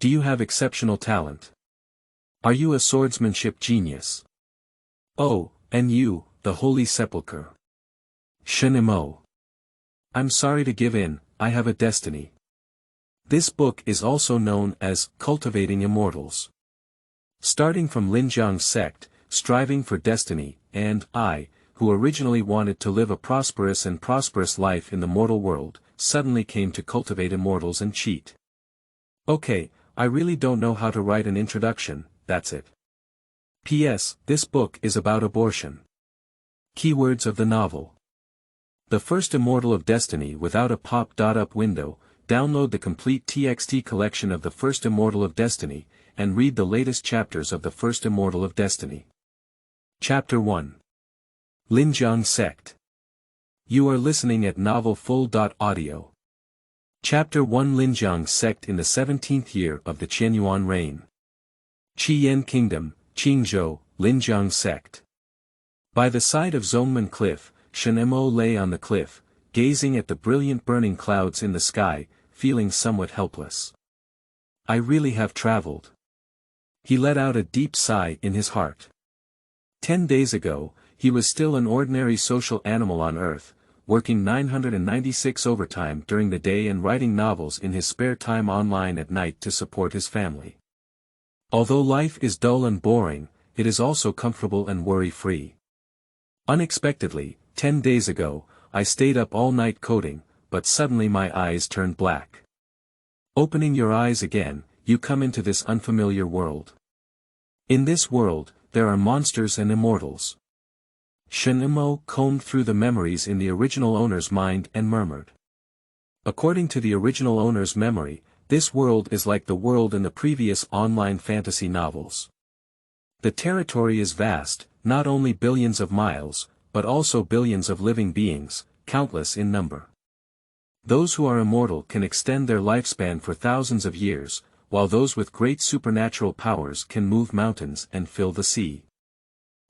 Do you have exceptional talent? Are you a swordsmanship genius? Oh, and you, the Holy Sepulchre. Shen Mo. I'm sorry to give in, I have a destiny. This book is also known as Cultivating Immortals. Starting from Linjiang Sect, striving for destiny, and I, who originally wanted to live a prosperous life in the mortal world, suddenly came to cultivate immortals and cheat. Okay, I really don't know how to write an introduction, that's it. P.S. This book is about abortion. Keywords of the novel. The First Immortal of Destiny without a pop-up window. Download the complete TXT collection of the First Immortal of Destiny, and read the latest chapters of the First Immortal of Destiny. Chapter 1. Linjiang Sect. You are listening at novelfull.audio. Chapter 1 Linjiang Sect in the 17th year of the Qianyuan reign. Qiyan Kingdom, Qingzhou, Linjiang Sect. By the side of Zongmen Cliff, Shen Mo lay on the cliff, gazing at the brilliant burning clouds in the sky, feeling somewhat helpless. I really have traveled. He let out a deep sigh in his heart. 10 days ago, he was still an ordinary social animal on Earth, working 996 overtime during the day and writing novels in his spare time online at night to support his family. Although life is dull and boring, it is also comfortable and worry-free. Unexpectedly, 10 days ago, I stayed up all night coding, but suddenly my eyes turned black. Opening your eyes again, you come into this unfamiliar world. In this world, there are monsters and immortals. Shen Mo combed through the memories in the original owner's mind and murmured. According to the original owner's memory, this world is like the world in the previous online fantasy novels. The territory is vast, not only billions of miles, but also billions of living beings, countless in number. Those who are immortal can extend their lifespan for thousands of years, while those with great supernatural powers can move mountains and fill the sea.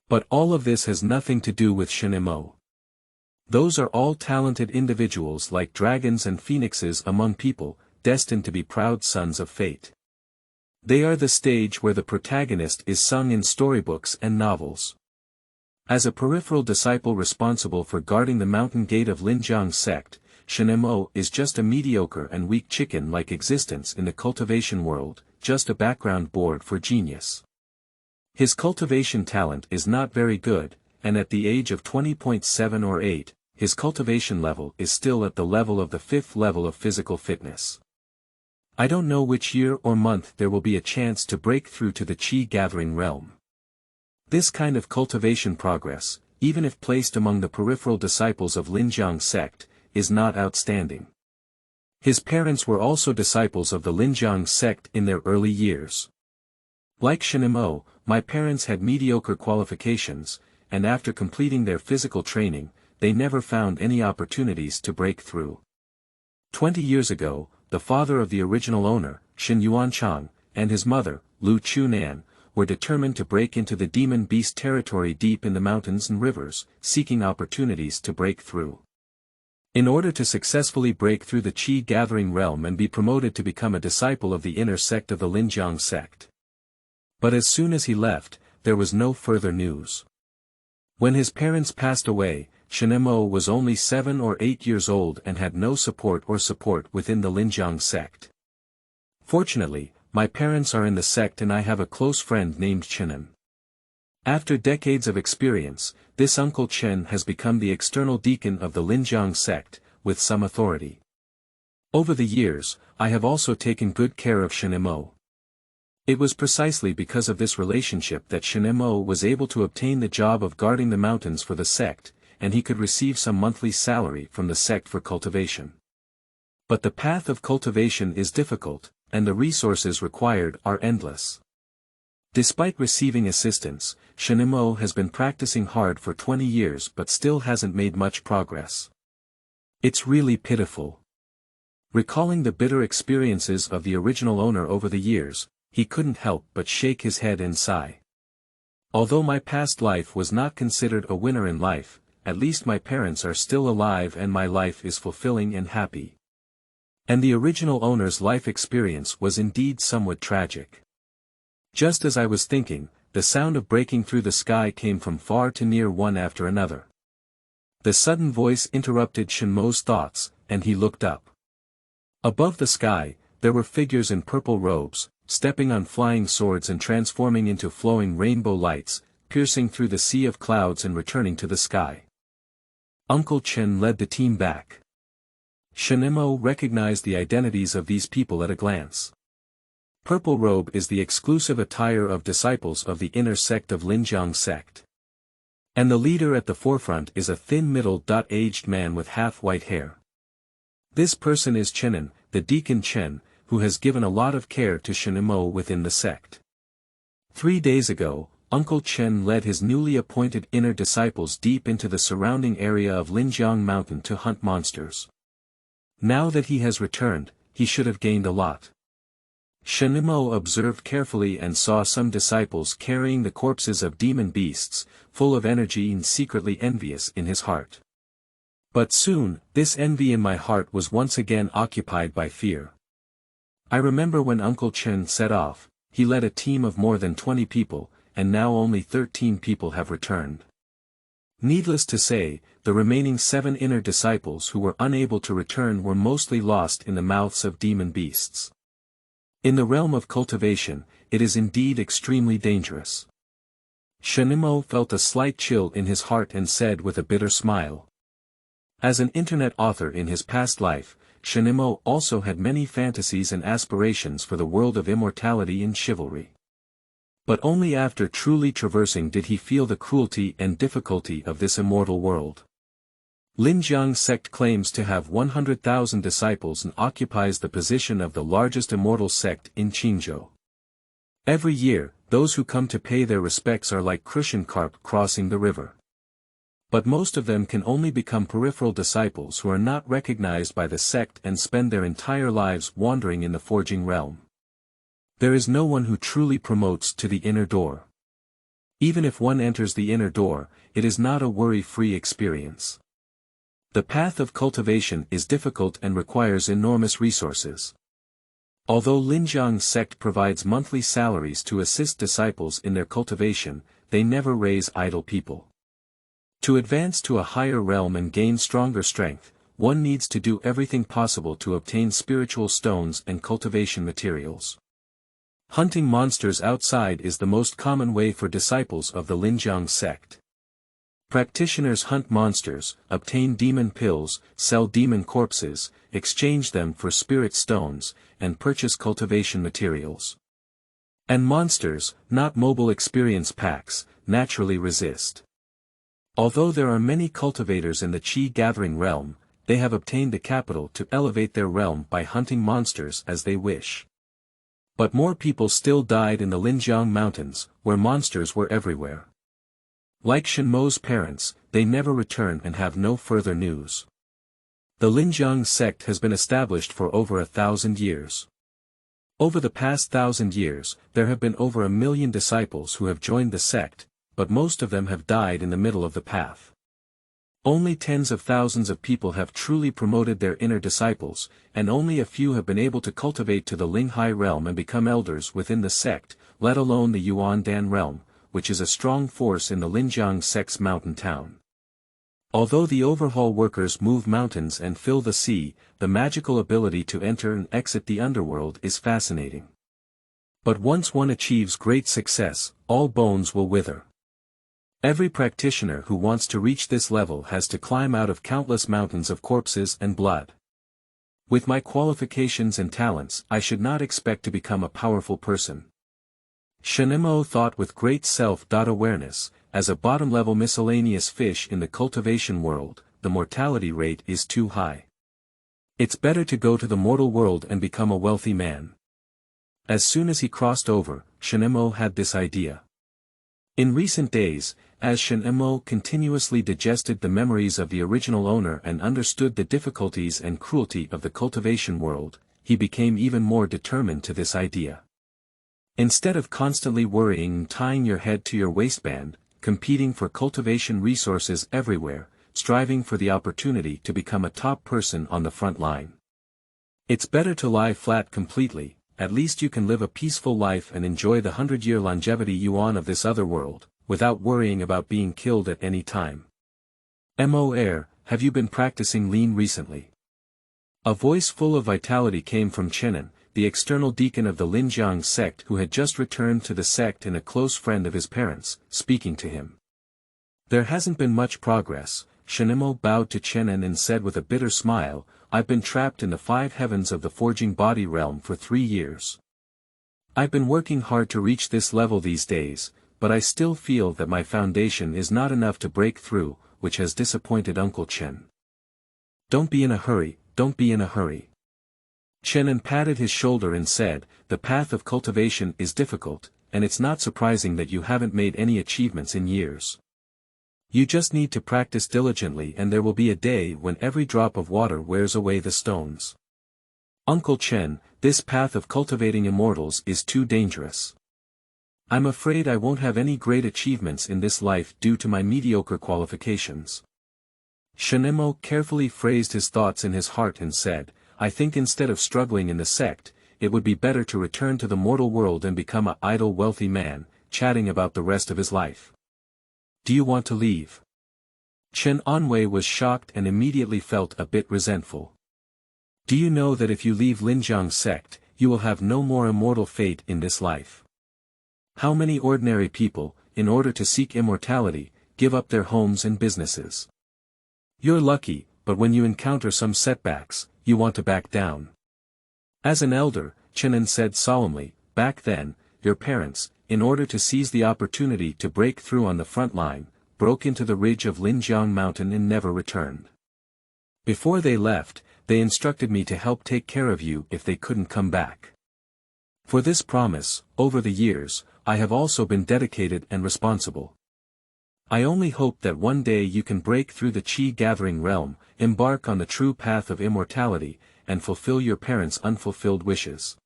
But all of this has nothing to do with Shen Mo. Those are all talented individuals like dragons and phoenixes among people, destined to be proud sons of fate. They are the stage where the protagonist is sung in storybooks and novels. As a peripheral disciple responsible for guarding the mountain gate of Linjiang Sect, Shen Mo is just a mediocre and weak chicken-like existence in the cultivation world, just a background board for genius. His cultivation talent is not very good, and at the age of 20.7 or 8, his cultivation level is still at the level of the 5th level of physical fitness. I don't know which year or month there will be a chance to break through to the Qi gathering realm. This kind of cultivation progress, even if placed among the peripheral disciples of Linjiang Sect, is not outstanding. His parents were also disciples of the Linjiang Sect in their early years. Like Shen Mo, my parents had mediocre qualifications, and after completing their physical training, they never found any opportunities to break through. 20 years ago, the father of the original owner, Shen Yuanchang, and his mother, Lu Chunan, were determined to break into the demon beast territory deep in the mountains and rivers, seeking opportunities to break through. In order to successfully break through the Qi gathering realm and be promoted to become a disciple of the inner sect of the Linjiang Sect. But as soon as he left, there was no further news. When his parents passed away, Shen Mo was only 7 or 8 years old and had no support within the Linjiang Sect. Fortunately, my parents are in the sect and I have a close friend named Chen. After decades of experience, this Uncle Chen has become the external deacon of the Linjiang Sect, with some authority. Over the years, I have also taken good care of Shen Mo. It was precisely because of this relationship that Shen Mo was able to obtain the job of guarding the mountains for the sect, and he could receive some monthly salary from the sect for cultivation. But the path of cultivation is difficult, and the resources required are endless. Despite receiving assistance, Shen Mo has been practicing hard for 20 years but still hasn't made much progress. It's really pitiful. Recalling the bitter experiences of the original owner over the years, he couldn't help but shake his head and sigh. Although my past life was not considered a winner in life, at least my parents are still alive and my life is fulfilling and happy. And the original owner's life experience was indeed somewhat tragic. Just as I was thinking, the sound of breaking through the sky came from far to near one after another. The sudden voice interrupted Shen Mo's thoughts, and he looked up. Above the sky, there were figures in purple robes, stepping on flying swords and transforming into flowing rainbow lights, piercing through the sea of clouds and returning to the sky. Uncle Chen led the team back. Shen Mo recognized the identities of these people at a glance. Purple robe is the exclusive attire of disciples of the inner sect of Linjiang Sect. And the leader at the forefront is a thin middle-aged man with half-white hair. This person is Chenin, the deacon Chen, who has given a lot of care to Shen Mo within the sect. 3 days ago, Uncle Chen led his newly appointed inner disciples deep into the surrounding area of Linjiang Mountain to hunt monsters. Now that he has returned, he should have gained a lot. Shen Mo observed carefully and saw some disciples carrying the corpses of demon beasts, full of energy and secretly envious in his heart. But soon, this envy in my heart was once again occupied by fear. I remember when Uncle Chen set off, he led a team of more than 20 people, and now only 13 people have returned. Needless to say, the remaining 7 inner disciples who were unable to return were mostly lost in the mouths of demon beasts. In the realm of cultivation, it is indeed extremely dangerous. Shen Mo felt a slight chill in his heart and said with a bitter smile. As an internet author in his past life, Shen Mo also had many fantasies and aspirations for the world of immortality and chivalry. But only after truly traversing did he feel the cruelty and difficulty of this immortal world. Linjiang Sect claims to have 100,000 disciples and occupies the position of the largest immortal sect in Qingzhou. Every year, those who come to pay their respects are like crucian carp crossing the river. But most of them can only become peripheral disciples who are not recognized by the sect and spend their entire lives wandering in the forging realm. There is no one who truly promotes to the inner door. Even if one enters the inner door, it is not a worry-free experience. The path of cultivation is difficult and requires enormous resources. Although Linjiang Sect provides monthly salaries to assist disciples in their cultivation, they never raise idle people. To advance to a higher realm and gain stronger strength, one needs to do everything possible to obtain spiritual stones and cultivation materials. Hunting monsters outside is the most common way for disciples of the Linjiang Sect. Practitioners hunt monsters, obtain demon pills, sell demon corpses, exchange them for spirit stones, and purchase cultivation materials. And monsters, not mobile experience packs, naturally resist. Although there are many cultivators in the Qi gathering realm, they have obtained the capital to elevate their realm by hunting monsters as they wish. But more people still died in the Linjiang Mountains, where monsters were everywhere. Like Shen Mo's parents, they never return and have no further news. The Linjiang Sect has been established for over 1,000 years. Over the past 1,000 years, there have been over 1 million disciples who have joined the sect, but most of them have died in the middle of the path. Only tens of thousands of people have truly promoted their inner disciples, and only a few have been able to cultivate to the Linghai realm and become elders within the sect, let alone the Yuandan realm, which is a strong force in the Linjiang Sect's mountain town. Although the overhaul workers move mountains and fill the sea, the magical ability to enter and exit the underworld is fascinating. But once one achieves great success, all bones will wither. Every practitioner who wants to reach this level has to climb out of countless mountains of corpses and blood. With my qualifications and talents, I should not expect to become a powerful person. Shen Mo thought with great self-awareness, as a bottom-level miscellaneous fish in the cultivation world, the mortality rate is too high. It's better to go to the mortal world and become a wealthy man. As soon as he crossed over, Shen Mo had this idea. In recent days, as Shen Mo continuously digested the memories of the original owner and understood the difficulties and cruelty of the cultivation world, he became even more determined to this idea. Instead of constantly worrying and tying your head to your waistband, competing for cultivation resources everywhere, striving for the opportunity to become a top person on the front line. It's better to lie flat completely, at least you can live a peaceful life and enjoy the 100-year longevity yuan of this other world, without worrying about being killed at any time. Mo, have you been practicing lean recently? A voice full of vitality came from Chenin, the external deacon of the Linjiang Sect who had just returned to the sect and a close friend of his parents, speaking to him. There hasn't been much progress. Shen Mo bowed to Chenin and said with a bitter smile, I've been trapped in the 5 heavens of the forging body realm for 3 years. I've been working hard to reach this level these days, but I still feel that my foundation is not enough to break through, which has disappointed Uncle Chen. Don't be in a hurry, don't be in a hurry. Chenin patted his shoulder and said, the path of cultivation is difficult, and it's not surprising that you haven't made any achievements in years. You just need to practice diligently and there will be a day when every drop of water wears away the stones. Uncle Chen, this path of cultivating immortals is too dangerous. I'm afraid I won't have any great achievements in this life due to my mediocre qualifications. Shen Mo carefully phrased his thoughts in his heart and said, I think instead of struggling in the sect, it would be better to return to the mortal world and become an idle wealthy man, chatting about the rest of his life. Do you want to leave? Chen Anwei was shocked and immediately felt a bit resentful. Do you know that if you leave Linjiang Sect, you will have no more immortal fate in this life? How many ordinary people, in order to seek immortality, give up their homes and businesses? You're lucky, but when you encounter some setbacks, you want to back down. As an elder, Chenin said solemnly, back then, your parents, in order to seize the opportunity to break through on the front line, broke into the ridge of Linjiang Mountain and never returned. Before they left, they instructed me to help take care of you if they couldn't come back. For this promise, over the years, I have also been dedicated and responsible. I only hope that one day you can break through the Qi-gathering realm, embark on the true path of immortality, and fulfill your parents' unfulfilled wishes.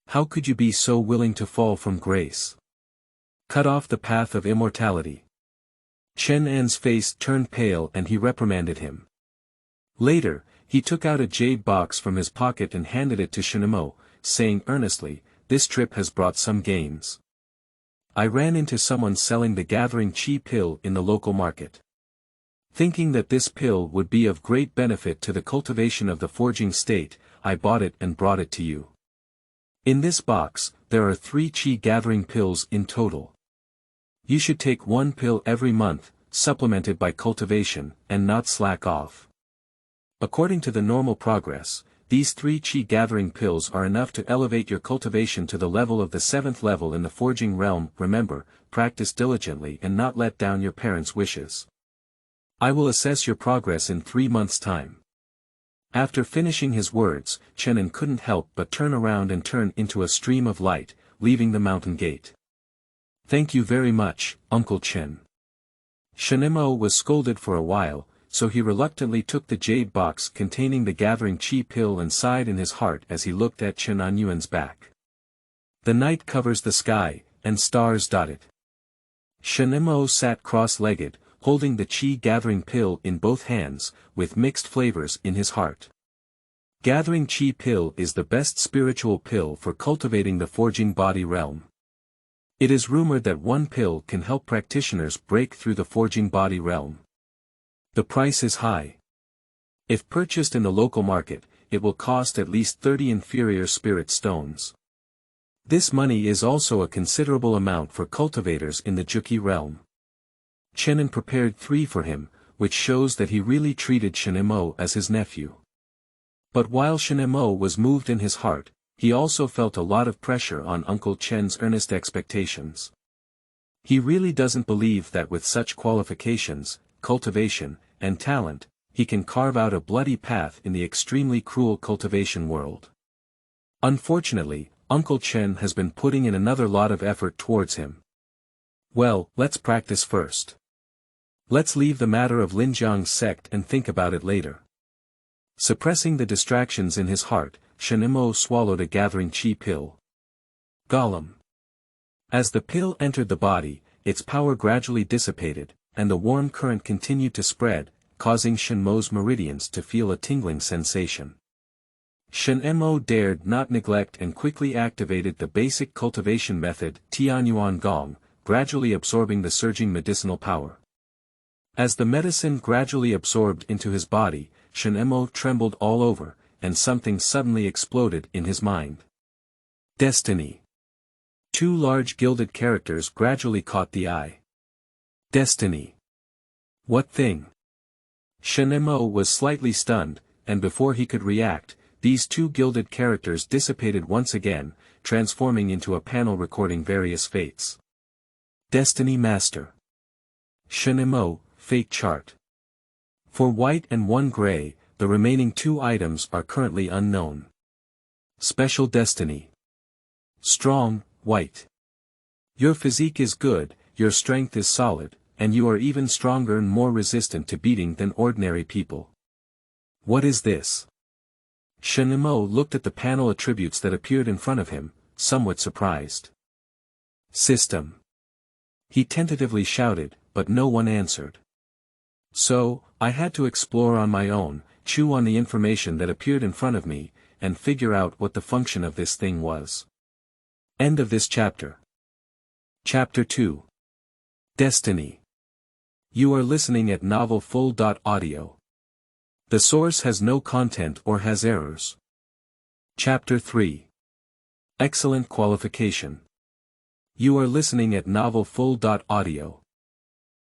How could you be so willing to fall from grace? Cut off the path of immortality. Chen An's face turned pale and he reprimanded him. Later, he took out a jade box from his pocket and handed it to Shen Mo, saying earnestly, this trip has brought some gains. I ran into someone selling the gathering Qi pill in the local market. Thinking that this pill would be of great benefit to the cultivation of the forging state, I bought it and brought it to you. In this box, there are 3 Qi gathering pills in total. You should take 1 pill every month, supplemented by cultivation, and not slack off. According to the normal progress, these 3 Qi gathering pills are enough to elevate your cultivation to the level of the 7th level in the forging realm. Remember, practice diligently and not let down your parents' wishes. I will assess your progress in 3 months' time. After finishing his words, Chenin couldn't help but turn around and turn into a stream of light, leaving the mountain gate. Thank you very much, Uncle Chen. Shen Mo was scolded for a while, so he reluctantly took the jade box containing the gathering Qi pill and sighed in his heart as he looked at Chen Anyuan's back. The night covers the sky, and stars dot it. Shen Mo sat cross-legged, holding the Qi gathering pill in both hands, with mixed flavors in his heart. Gathering Qi pill is the best spiritual pill for cultivating the forging body realm. It is rumored that 1 pill can help practitioners break through the forging body realm. The price is high. If purchased in the local market, it will cost at least 30 inferior spirit stones. This money is also a considerable amount for cultivators in the Juqi realm. Chenin prepared 3 for him, which shows that he really treated Shen Mo as his nephew. But while Shen Mo was moved in his heart, he also felt a lot of pressure on Uncle Chen's earnest expectations. He really doesn't believe that with such qualifications, cultivation, and talent, he can carve out a bloody path in the extremely cruel cultivation world. Unfortunately, Uncle Chen has been putting in another lot of effort towards him. Well, let's practice first. Let's leave the matter of Linjiang Sect and think about it later. Suppressing the distractions in his heart, Shen Mo swallowed a gathering Qi pill. Gollum. As the pill entered the body, its power gradually dissipated, and the warm current continued to spread, causing Shen Mo's meridians to feel a tingling sensation. Shen Mo dared not neglect and quickly activated the basic cultivation method Tianyuan Gong, gradually absorbing the surging medicinal power. As the medicine gradually absorbed into his body, Shen Mo trembled all over, and something suddenly exploded in his mind. Destiny. Two large gilded characters gradually caught the eye. Destiny. What thing? Shen Mo was slightly stunned, and before he could react, these two gilded characters dissipated once again, transforming into a panel recording various fates. Destiny Master. Shen Mo, Fate Chart. For white and one gray, the remaining two items are currently unknown. Special Destiny. Strong, white. Your physique is good, your strength is solid, and you are even stronger and more resistant to beating than ordinary people. What is this? Shen Mo looked at the panel attributes that appeared in front of him, somewhat surprised. System. He tentatively shouted, but no one answered. So, I had to explore on my own, chew on the information that appeared in front of me, and figure out what the function of this thing was. End of this chapter. Chapter 2. Destiny. You are listening at novelfull.audio. The source has no content or has errors. Chapter 3. Excellent Qualification. You are listening at novelfull.audio.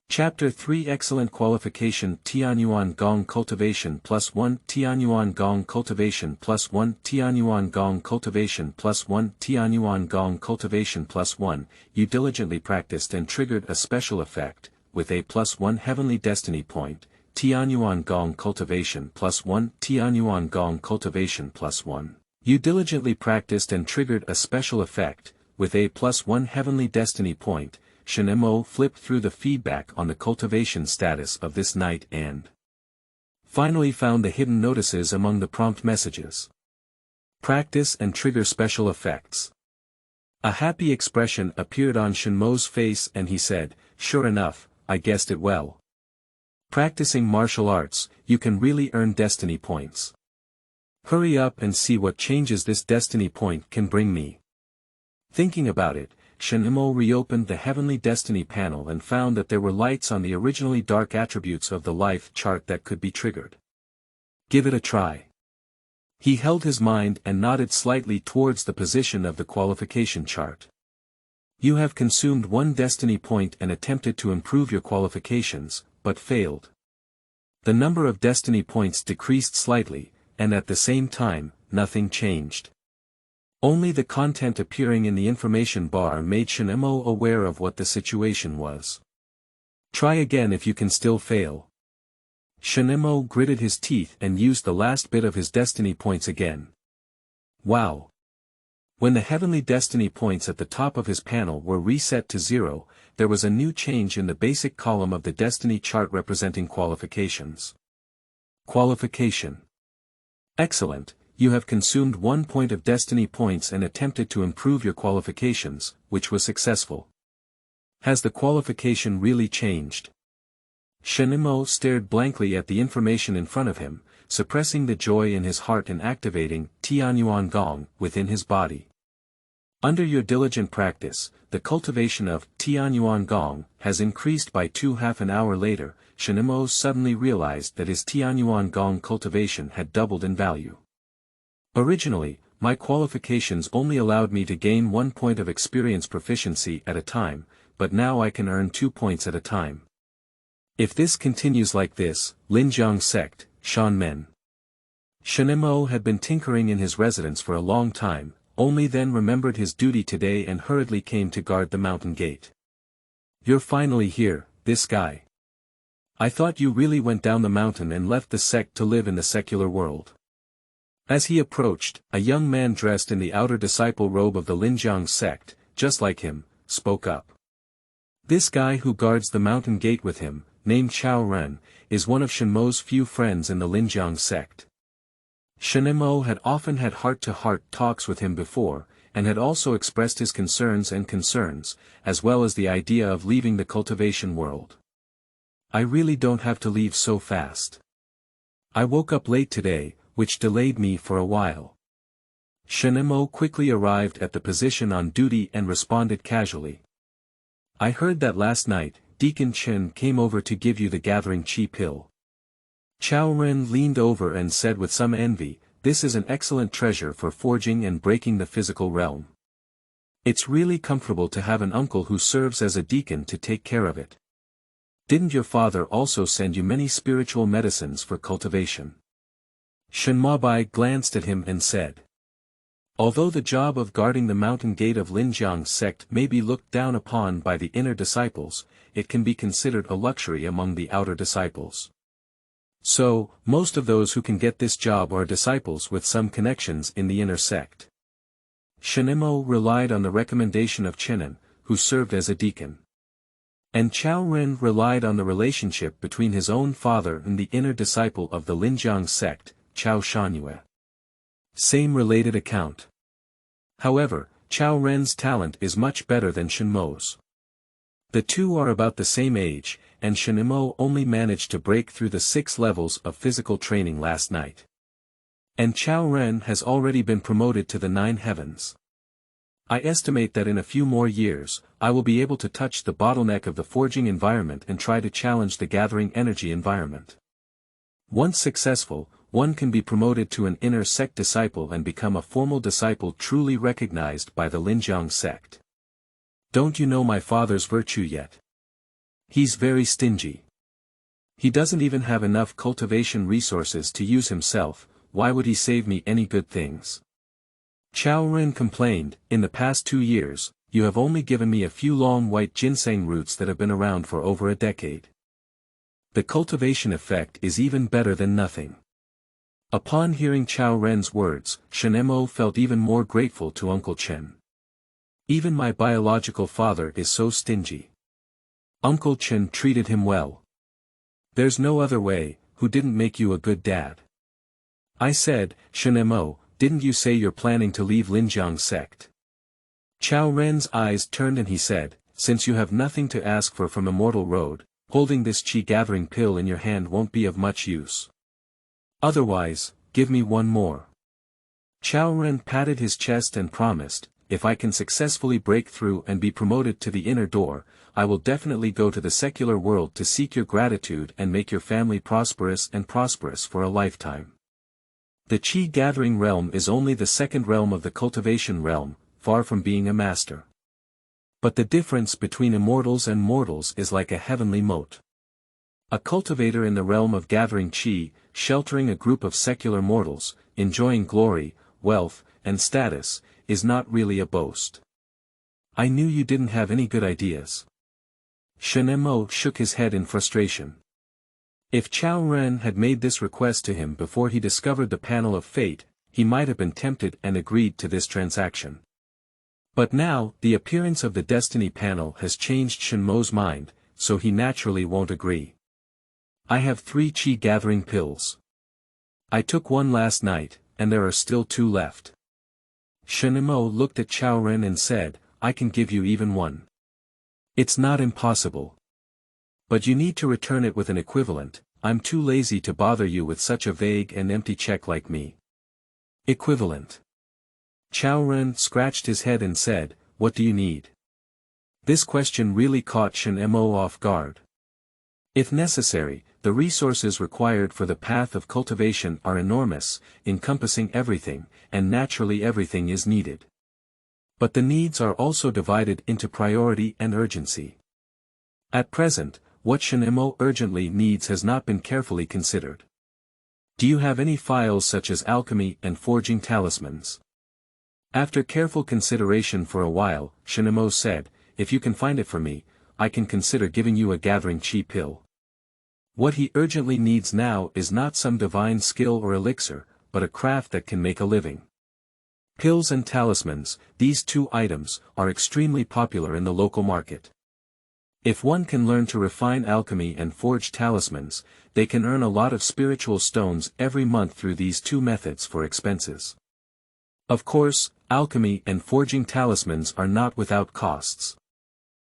Chapter 3 Excellent Qualification Tianyuan Gong Cultivation +1 Tianyuan Gong Cultivation +1 Tianyuan Gong Cultivation +1 Tianyuan Gong Cultivation +1 You diligently practiced and triggered a special effect, with a +1 heavenly destiny point, Tianyuan Gong Cultivation +1 Tianyuan Gong Cultivation +1 You diligently practiced and triggered a special effect, with a +1 heavenly destiny point. Shen Mo flipped through the feedback on the cultivation status of this night and finally found the hidden notices among the prompt messages. Practice and trigger special effects. A happy expression appeared on Shen Mo's face and he said, "Sure enough, I guessed it well. Practicing martial arts, you can really earn destiny points. Hurry up and see what changes this destiny point can bring me." Thinking about it, Shen Mo reopened the Heavenly Destiny panel and found that there were lights on the originally dark attributes of the life chart that could be triggered. Give it a try. He held his mind and nodded slightly towards the position of the qualification chart. You have consumed one destiny point and attempted to improve your qualifications, but failed. The number of destiny points decreased slightly, and at the same time, nothing changed. Only the content appearing in the information bar made Shen Mo aware of what the situation was. Try again if you can still fail. Shen Mo gritted his teeth and used the last bit of his destiny points again. Wow! When the heavenly destiny points at the top of his panel were reset to 0, there was a new change in the basic column of the destiny chart representing qualifications. Qualification. Excellent. You have consumed 1 point of destiny points and attempted to improve your qualifications, which was successful. Has the qualification really changed? Shen Mo stared blankly at the information in front of him, suppressing the joy in his heart and activating Tianyuan Gong within his body. Under your diligent practice, the cultivation of Tianyuan Gong has increased by 2/2 an hour later. Shen Mo suddenly realized that his Tianyuan Gong cultivation had doubled in value. Originally, my qualifications only allowed me to gain 1 point of experience proficiency at a time, but now I can earn 2 points at a time. If this continues like this, Linjiang Sect, Shen Men. Shen Mo had been tinkering in his residence for a long time, only then remembered his duty today and hurriedly came to guard the mountain gate. You're finally here, this guy. I thought you really went down the mountain and left the sect to live in the secular world. As he approached, a young man dressed in the outer disciple robe of the Linjiang Sect, just like him, spoke up. This guy who guards the mountain gate with him, named Rune, is one of Shen Mo's few friends in the Linjiang Sect. Shen Mo had often had heart-to-heart talks with him before, and had also expressed his concerns, as well as the idea of leaving the cultivation world. I really don't have to leave so fast. I woke up late today, which delayed me for a while. Shen Mo quickly arrived at the position on duty and responded casually. I heard that last night, Deacon Chen came over to give you the gathering chi pill. Chao Ren leaned over and said with some envy, this is an excellent treasure for forging and breaking the physical realm. It's really comfortable to have an uncle who serves as a deacon to take care of it. Didn't your father also send you many spiritual medicines for cultivation? Shen Mabai glanced at him and said. Although the job of guarding the mountain gate of Linjiang Sect may be looked down upon by the inner disciples, it can be considered a luxury among the outer disciples. So, most of those who can get this job are disciples with some connections in the inner sect. Shen Mo relied on the recommendation of Chenin, who served as a deacon. And Chao Ren relied on the relationship between his own father and the inner disciple of the Linjiang Sect, Chao Shanyue. Same related account. However, Chao Ren's talent is much better than Shen Mo's. The two are about the same age, and Shen Mo only managed to break through the 6 levels of physical training last night. And Chao Ren has already been promoted to the 9 heavens. I estimate that in a few more years, I will be able to touch the bottleneck of the forging environment and try to challenge the gathering energy environment. Once successful, one can be promoted to an inner sect disciple and become a formal disciple truly recognized by the Linjiang Sect. Don't you know my father's virtue yet? He's very stingy. He doesn't even have enough cultivation resources to use himself, why would he save me any good things? Chao Ren complained, in the past 2 years, you have only given me a few long white ginseng roots that have been around for over a decade. The cultivation effect is even better than nothing. Upon hearing Chao Ren's words, Shen Mo felt even more grateful to Uncle Chen. Even my biological father is so stingy. Uncle Chen treated him well. There's no other way, who didn't make you a good dad? I said, Shen Mo, didn't you say you're planning to leave Linjiang Sect? Chao Ren's eyes turned and he said, since you have nothing to ask for from Immortal Road, holding this chi-gathering pill in your hand won't be of much use. Otherwise, give me one more. Chao Ren patted his chest and promised, if I can successfully break through and be promoted to the inner door, I will definitely go to the secular world to seek your gratitude and make your family prosperous for a lifetime. The chi-gathering realm is only the 2nd realm of the cultivation realm, far from being a master. But the difference between immortals and mortals is like a heavenly moat. A cultivator in the realm of gathering chi, sheltering a group of secular mortals, enjoying glory, wealth, and status, is not really a boast. I knew you didn't have any good ideas. Shen Mo shook his head in frustration. If Chao Ren had made this request to him before he discovered the panel of fate, he might have been tempted and agreed to this transaction. But now, the appearance of the destiny panel has changed Shen Mo's mind, so he naturally won't agree. I have 3 chi-gathering pills. I took one last night, and there are still 2 left. Shen Mo looked at Chao Ren and said, I can give you even one. It's not impossible. But you need to return it with an equivalent, I'm too lazy to bother you with such a vague and empty check like me. Equivalent. Chao Ren scratched his head and said, what do you need? This question really caught Shen Mo off guard. If necessary, the resources required for the path of cultivation are enormous, encompassing everything, and naturally everything is needed. But the needs are also divided into priority and urgency. At present, what Shen Mo urgently needs has not been carefully considered. Do you have any files such as alchemy and forging talismans? After careful consideration for a while, Shen Mo said, if you can find it for me, I can consider giving you a gathering chi pill. What he urgently needs now is not some divine skill or elixir, but a craft that can make a living. Pills and talismans, these 2 items, are extremely popular in the local market. If one can learn to refine alchemy and forge talismans, they can earn a lot of spiritual stones every month through these 2 methods for expenses. Of course, alchemy and forging talismans are not without costs.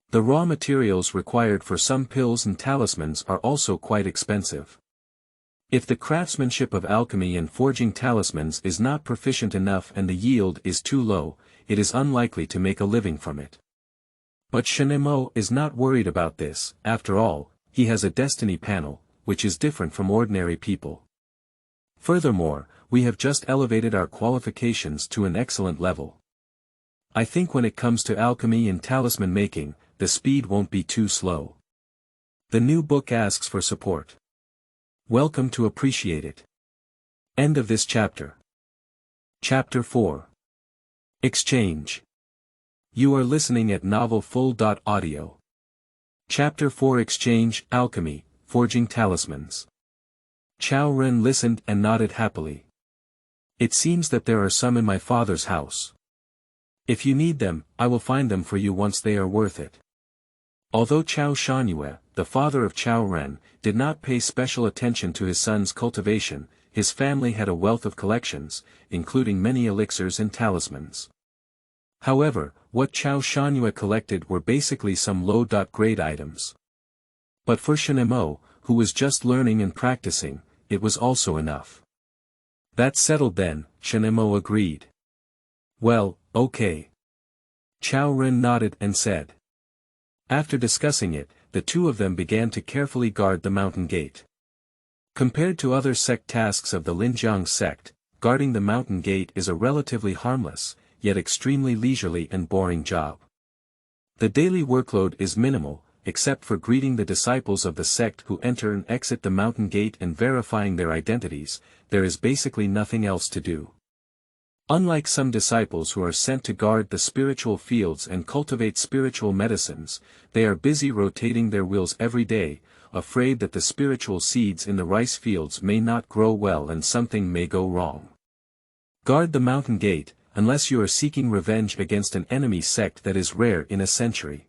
The raw materials required for some pills and talismans are also quite expensive. If the craftsmanship of alchemy and forging talismans is not proficient enough and the yield is too low, it is unlikely to make a living from it. But Shen Mo is not worried about this. After all, he has a destiny panel, which is different from ordinary people. Furthermore, we have just elevated our qualifications to an excellent level. I think when it comes to alchemy and talisman making, the speed won't be too slow. The new book asks for support. Welcome to appreciate it. End of this chapter. Chapter 4. Exchange. You are listening at novelfull.audio. Chapter 4 Exchange, Alchemy, Forging Talismans. Chao Ren listened and nodded happily. It seems that there are some in my father's house. If you need them, I will find them for you once they are worth it. Although Chao Shanyue, the father of Chao Ren, did not pay special attention to his son's cultivation, his family had a wealth of collections, including many elixirs and talismans. However, what Chao Shanyue collected were basically some low-grade items. But for Shen Mo, who was just learning and practicing, it was also enough. That's settled then, Shen Mo agreed. Well, okay. Chao Ren nodded and said. After discussing it, the two of them began to carefully guard the mountain gate. Compared to other sect tasks of the Linjiang Sect, guarding the mountain gate is a relatively harmless, yet extremely leisurely and boring job. The daily workload is minimal, except for greeting the disciples of the sect who enter and exit the mountain gate and verifying their identities. There is basically nothing else to do. Unlike some disciples who are sent to guard the spiritual fields and cultivate spiritual medicines, they are busy rotating their wheels every day, afraid that the spiritual seeds in the rice fields may not grow well and something may go wrong. Guard the mountain gate, unless you are seeking revenge against an enemy sect that is rare in a century.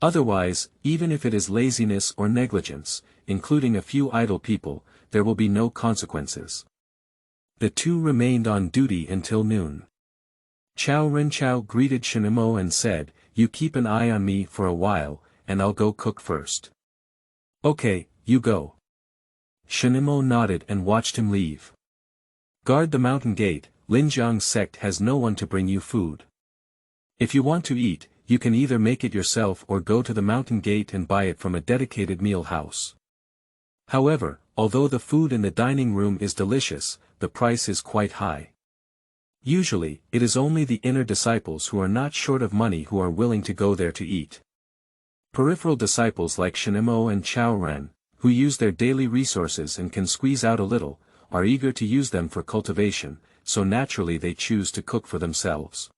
Otherwise, even if it is laziness or negligence, including a few idle people, there will be no consequences. The two remained on duty until noon. Chao Renchao greeted Shen Mo and said, "You keep an eye on me for a while, and I'll go cook first." "Okay, you go." Shen Mo nodded and watched him leave. "Guard the mountain gate. Linjiang Sect has no one to bring you food. If you want to eat, you can either make it yourself or go to the mountain gate and buy it from a dedicated meal house. However, although the food in the dining room is delicious, the price is quite high. Usually, it is only the inner disciples who are not short of money who are willing to go there to eat. Peripheral disciples like Shen Mo and Chao Ren, who use their daily resources and can squeeze out a little, are eager to use them for cultivation, so naturally they choose to cook for themselves.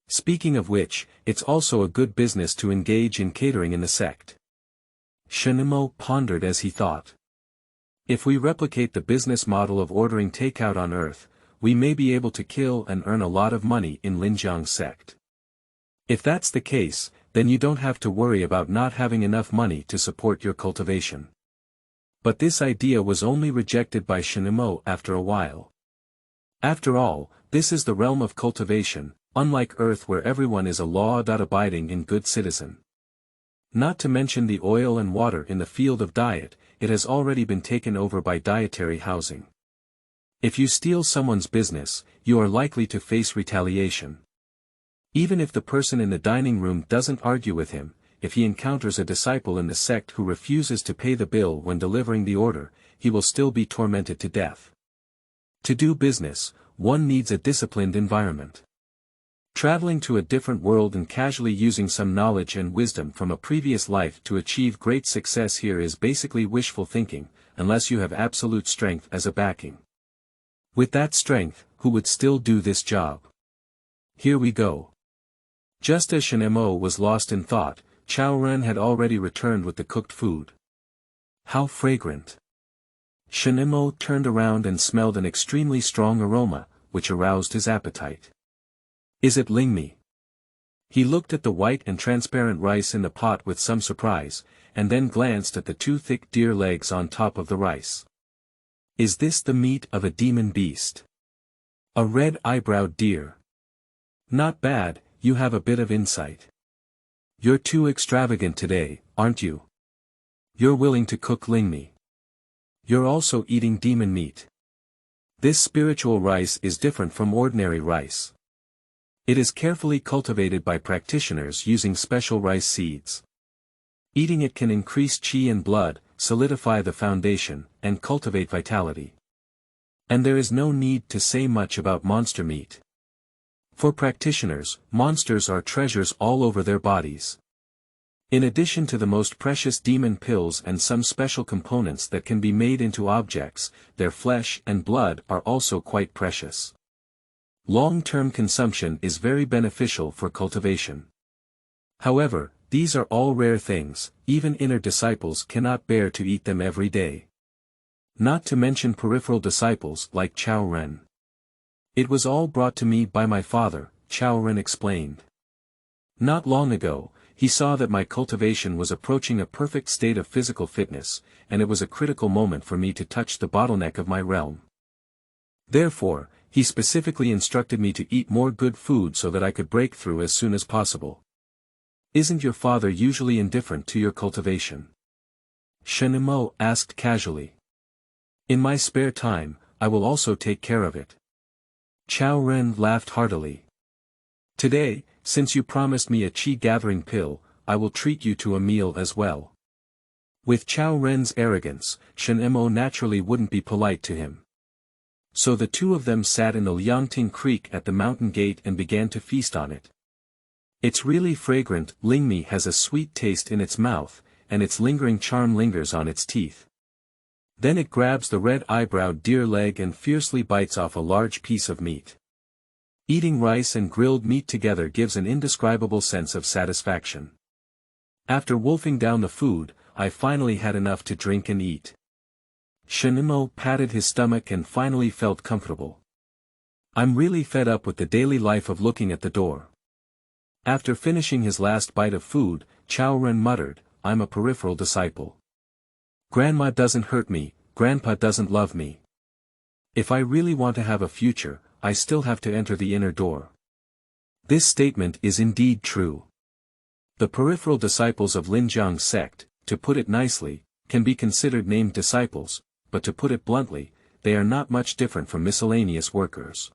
Speaking of which, it's also a good business to engage in catering in the sect. Shen Mo pondered as he thought. If we replicate the business model of ordering takeout on Earth, we may be able to kill and earn a lot of money in Linjiang Sect. If that's the case, then you don't have to worry about not having enough money to support your cultivation. But this idea was only rejected by Shen Mo after a while. After all, this is the realm of cultivation, unlike Earth where everyone is a law-abiding and good citizen. Not to mention the oil and water in the field of diet, it has already been taken over by dietary housing. If you steal someone's business, you are likely to face retaliation. Even if the person in the dining room doesn't argue with him, if he encounters a disciple in the sect who refuses to pay the bill when delivering the order, he will still be tormented to death. To do business, one needs a disciplined environment. Traveling to a different world and casually using some knowledge and wisdom from a previous life to achieve great success here is basically wishful thinking, unless you have absolute strength as a backing. With that strength, who would still do this job? Here we go. Just as Shen Mo was lost in thought, Chao Ren had already returned with the cooked food. How fragrant! Shen Mo turned around and smelled an extremely strong aroma, which aroused his appetite. Is it Lingmi? He looked at the white and transparent rice in the pot with some surprise, and then glanced at the two thick deer legs on top of the rice. Is this the meat of a demon beast? A red-eyebrowed deer. Not bad, you have a bit of insight. You're too extravagant today, aren't you? You're willing to cook Lingmi. You're also eating demon meat. This spiritual rice is different from ordinary rice. It is carefully cultivated by practitioners using special rice seeds. Eating it can increase qi and blood, solidify the foundation, and cultivate vitality. And there is no need to say much about monster meat. For practitioners, monsters are treasures all over their bodies. In addition to the most precious demon pills and some special components that can be made into objects, their flesh and blood are also quite precious. Long-term consumption is very beneficial for cultivation. However, these are all rare things, even inner disciples cannot bear to eat them every day. Not to mention peripheral disciples like Chao Ren. It was all brought to me by my father, Chao Ren explained. Not long ago, he saw that my cultivation was approaching a perfect state of physical fitness, and it was a critical moment for me to touch the bottleneck of my realm. Therefore, he specifically instructed me to eat more good food so that I could break through as soon as possible. Isn't your father usually indifferent to your cultivation? Shen Mo asked casually. In my spare time, I will also take care of it. Chao Ren laughed heartily. Today, since you promised me a qi-gathering pill, I will treat you to a meal as well. With Chao Ren's arrogance, Shen Mo naturally wouldn't be polite to him. So the two of them sat in the Liangting Creek at the mountain gate and began to feast on it. It's really fragrant. Lingmi has a sweet taste in its mouth, and its lingering charm lingers on its teeth. Then it grabs the red-eyebrowed deer leg and fiercely bites off a large piece of meat. Eating rice and grilled meat together gives an indescribable sense of satisfaction. After wolfing down the food, I finally had enough to drink and eat. Shen Mo patted his stomach and finally felt comfortable. I'm really fed up with the daily life of looking at the door. After finishing his last bite of food, Chao Ren muttered, I'm a peripheral disciple. Grandma doesn't hurt me, Grandpa doesn't love me. If I really want to have a future, I still have to enter the inner door. This statement is indeed true. The peripheral disciples of Linjiang Sect, to put it nicely, can be considered named disciples, but to put it bluntly, they are not much different from miscellaneous workers.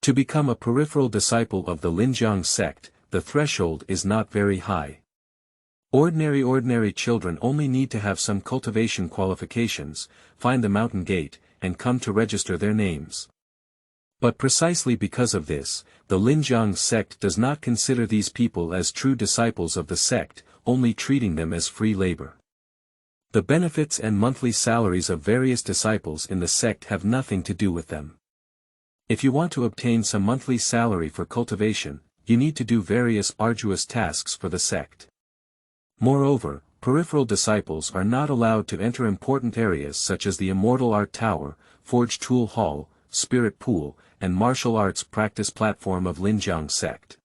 To become a peripheral disciple of the Linjiang Sect, the threshold is not very high. Ordinary children only need to have some cultivation qualifications, find the mountain gate, and come to register their names. But precisely because of this, the Linjiang Sect does not consider these people as true disciples of the sect, only treating them as free labor. The benefits and monthly salaries of various disciples in the sect have nothing to do with them. If you want to obtain some monthly salary for cultivation, you need to do various arduous tasks for the sect. Moreover, peripheral disciples are not allowed to enter important areas such as the Immortal Art Tower, Forge Tool Hall, Spirit Pool, and Martial Arts Practice Platform of Linjiang Sect.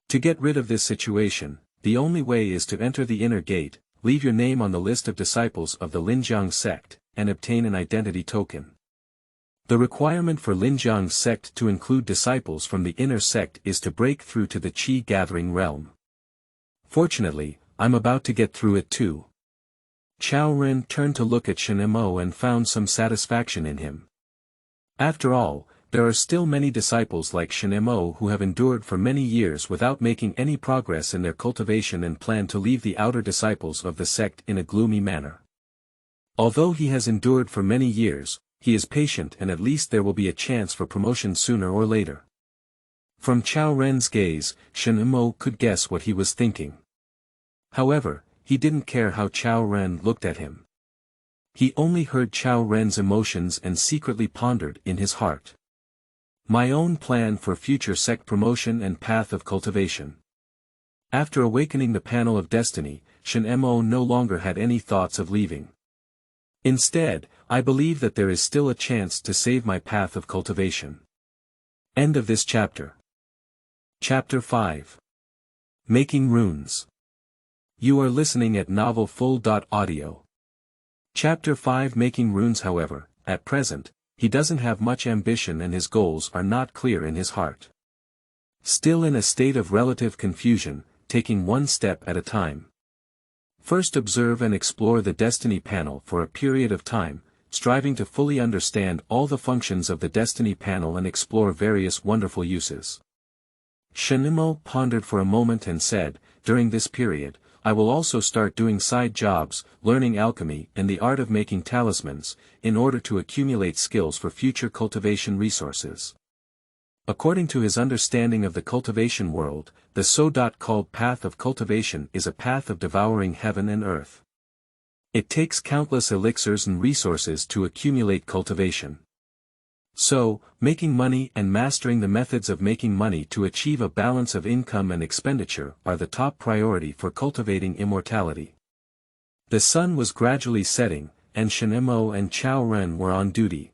To get rid of this situation, the only way is to enter the inner gate, leave your name on the list of disciples of the Linjiang Sect, and obtain an identity token. The requirement for Linjiang Sect to include disciples from the inner sect is to break through to the qi-gathering realm. Fortunately, I'm about to get through it too. Chao Ren turned to look at Shen Mo and found some satisfaction in him. After all, there are still many disciples like Shen Mo who have endured for many years without making any progress in their cultivation and plan to leave the outer disciples of the sect in a gloomy manner. Although he has endured for many years, he is patient and at least there will be a chance for promotion sooner or later. From Chao Ren's gaze, Shen Mo could guess what he was thinking. However, he didn't care how Chao Ren looked at him. He only heard Chao Ren's emotions and secretly pondered in his heart. My own plan for future sect promotion and path of cultivation. After awakening the panel of destiny, Shen Mo no longer had any thoughts of leaving. Instead, I believe that there is still a chance to save my path of cultivation. End of this chapter. Chapter 5. Making Runes. You are listening at novelfull.audio. Chapter 5. Making Runes. However, at present, he doesn't have much ambition and his goals are not clear in his heart. Still in a state of relative confusion, taking one step at a time. First observe and explore the destiny panel for a period of time, striving to fully understand all the functions of the Destiny panel and explore various wonderful uses. Shen Mo pondered for a moment and said, during this period, I will also start doing side jobs, learning alchemy and the art of making talismans, in order to accumulate skills for future cultivation resources. According to his understanding of the cultivation world, the so-called path of cultivation is a path of devouring heaven and earth. It takes countless elixirs and resources to accumulate cultivation. So, making money and mastering the methods of making money to achieve a balance of income and expenditure are the top priority for cultivating immortality. The sun was gradually setting, and Shen Mo and Chao Ren were on duty.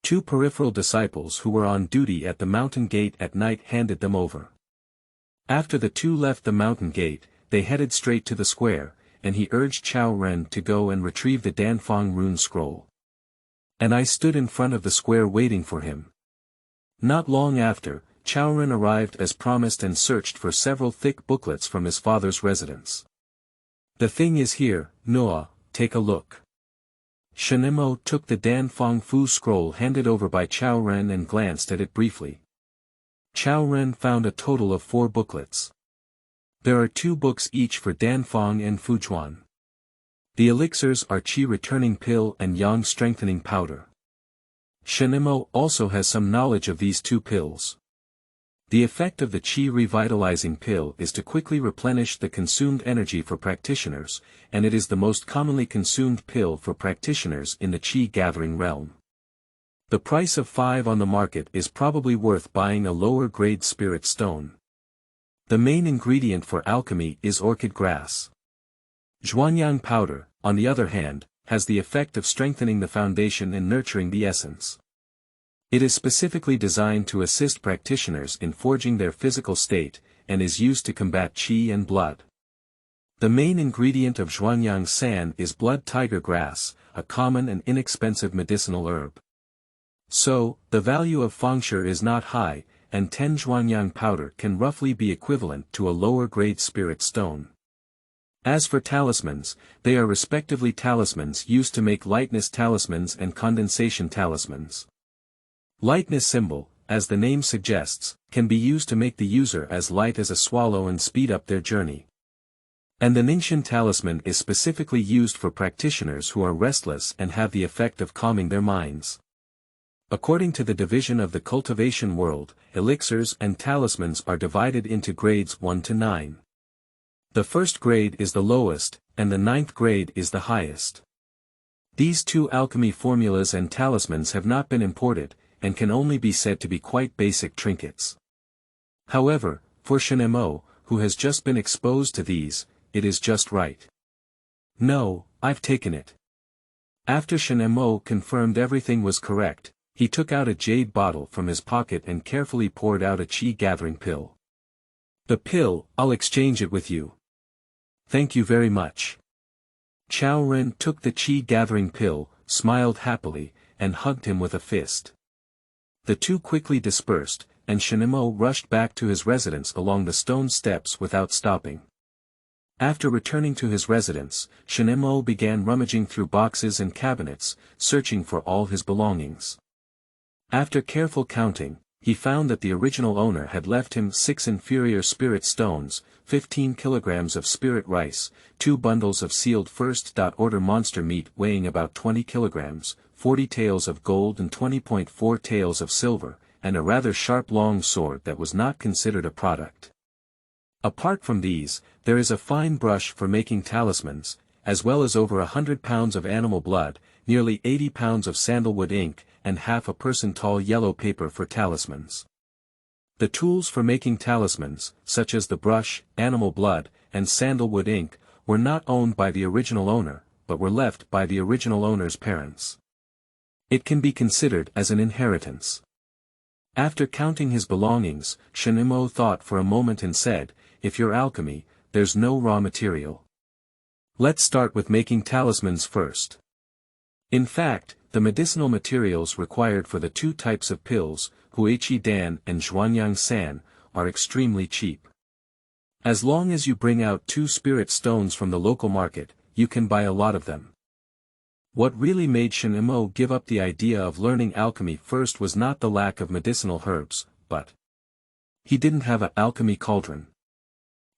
Two peripheral disciples who were on duty at the mountain gate at night handed them over. After the two left the mountain gate, they headed straight to the square, and he urged Chao Ren to go and retrieve the Danfeng rune scroll. And I stood in front of the square waiting for him. Not long after, Chao Ren arrived as promised and searched for several thick booklets from his father's residence. The thing is here, Noah, take a look. Shen Mo took the Danfeng Fu scroll handed over by Chao Ren and glanced at it briefly. Chao Ren found a total of 4 booklets. There are 2 books each for Danfeng and Fujuan. The elixirs are Qi returning pill and Yang strengthening powder. Shen Mo also has some knowledge of these 2 pills. The effect of the Qi revitalizing pill is to quickly replenish the consumed energy for practitioners, and it is the most commonly consumed pill for practitioners in the Qi gathering realm. The price of 5 on the market is probably worth buying a lower grade spirit stone. The main ingredient for alchemy is orchid grass. Zhuanyang powder, on the other hand, has the effect of strengthening the foundation and nurturing the essence. It is specifically designed to assist practitioners in forging their physical state, and is used to combat qi and blood. The main ingredient of Zhuanyang san is blood tiger grass, a common and inexpensive medicinal herb. So, the value of fengshe is not high, and 10 Zhuanyang powder can roughly be equivalent to a lower grade spirit stone. As for talismans, they are respectively talismans used to make lightness talismans and condensation talismans. Lightness symbol, as the name suggests, can be used to make the user as light as a swallow and speed up their journey. And the Ningxian talisman is specifically used for practitioners who are restless and have the effect of calming their minds. According to the division of the cultivation world, elixirs and talismans are divided into grades 1 to 9. The first grade is the lowest, and the 9th grade is the highest. These 2 alchemy formulas and talismans have not been imported, and can only be said to be quite basic trinkets. However, for Shen Mo, who has just been exposed to these, it is just right. No, I've taken it. After Shen Mo confirmed everything was correct, he took out a jade bottle from his pocket and carefully poured out a qi gathering pill. The pill, I'll exchange it with you. Thank you very much. Chao Ren took the qi gathering pill, smiled happily, and hugged him with a fist. The 2 quickly dispersed, and Shen Mo rushed back to his residence along the stone steps without stopping. After returning to his residence, Shen Mo began rummaging through boxes and cabinets, searching for all his belongings. After careful counting, he found that the original owner had left him 6 inferior spirit stones, 15 kilograms of spirit rice, 2 bundles of sealed first order monster meat weighing about 20 kilograms, 40 taels of gold and 20.4 taels of silver, and a rather sharp long sword that was not considered a product. Apart from these, there is a fine brush for making talismans, as well as over 100 pounds of animal blood, nearly 80 pounds of sandalwood ink, and half a person-tall yellow paper for talismans. The tools for making talismans, such as the brush, animal blood, and sandalwood ink, were not owned by the original owner, but were left by the original owner's parents. It can be considered as an inheritance. After counting his belongings, Shen Mo thought for a moment and said, if you're alchemy, there's no raw material. Let's start with making talismans first. In fact, the medicinal materials required for the 2 types of pills, Huichi Dan and Zhuanyang San, are extremely cheap. As long as you bring out 2 spirit stones from the local market, you can buy a lot of them. What really made Shen Mo give up the idea of learning alchemy first was not the lack of medicinal herbs, but he didn't have an alchemy cauldron.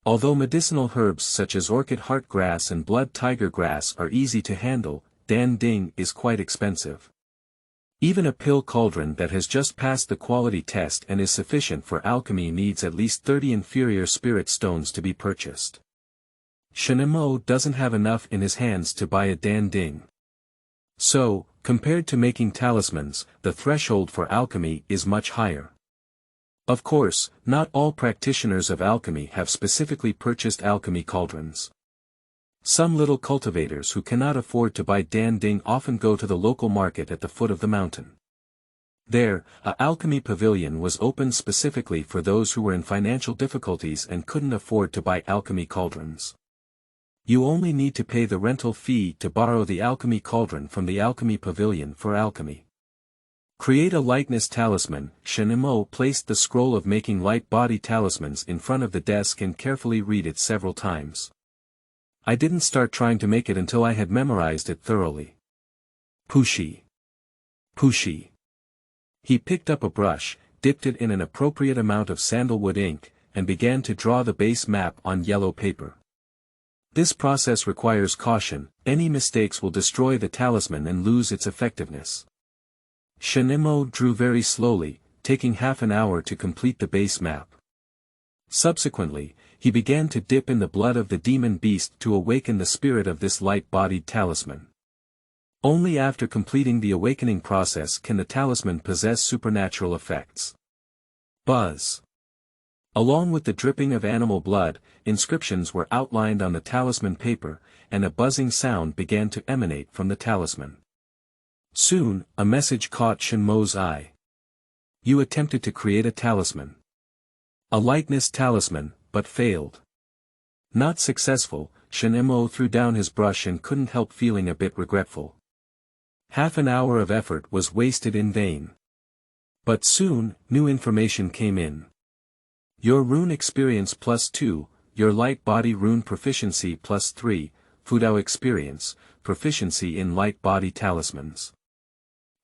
Although medicinal herbs such as orchid heart grass and blood tiger grass are easy to handle, Dan Ding is quite expensive. Even a pill cauldron that has just passed the quality test and is sufficient for alchemy needs at least 30 inferior spirit stones to be purchased. Shen Mo doesn't have enough in his hands to buy a Dan Ding. So, compared to making talismans, the threshold for alchemy is much higher. Of course, not all practitioners of alchemy have specifically purchased alchemy cauldrons. Some little cultivators who cannot afford to buy Dan Ding often go to the local market at the foot of the mountain. There, an alchemy pavilion was opened specifically for those who were in financial difficulties and couldn't afford to buy alchemy cauldrons. You only need to pay the rental fee to borrow the alchemy cauldron from the alchemy pavilion for alchemy. Create a likeness talisman. Shen Mo placed the scroll of making light body talismans in front of the desk and carefully read it several times. I didn't start trying to make it until I had memorized it thoroughly. Pushi. Pushi. He picked up a brush, dipped it in an appropriate amount of sandalwood ink, and began to draw the base map on yellow paper. This process requires caution. Any mistakes will destroy the talisman and lose its effectiveness. Shen Mo drew very slowly, taking half an hour to complete the base map. Subsequently, he began to dip in the blood of the demon beast to awaken the spirit of this light-bodied talisman. Only after completing the awakening process can the talisman possess supernatural effects. Buzz. Along with the dripping of animal blood, inscriptions were outlined on the talisman paper, and a buzzing sound began to emanate from the talisman. Soon, a message caught Shen Mo's eye. You attempted to create a talisman. A likeness talisman, but failed. Not successful, Shen Mo threw down his brush and couldn't help feeling a bit regretful. Half an hour of effort was wasted in vain. But soon, new information came in. Your rune experience +2, your light body rune proficiency +3, Fudao experience, proficiency in light body talismans.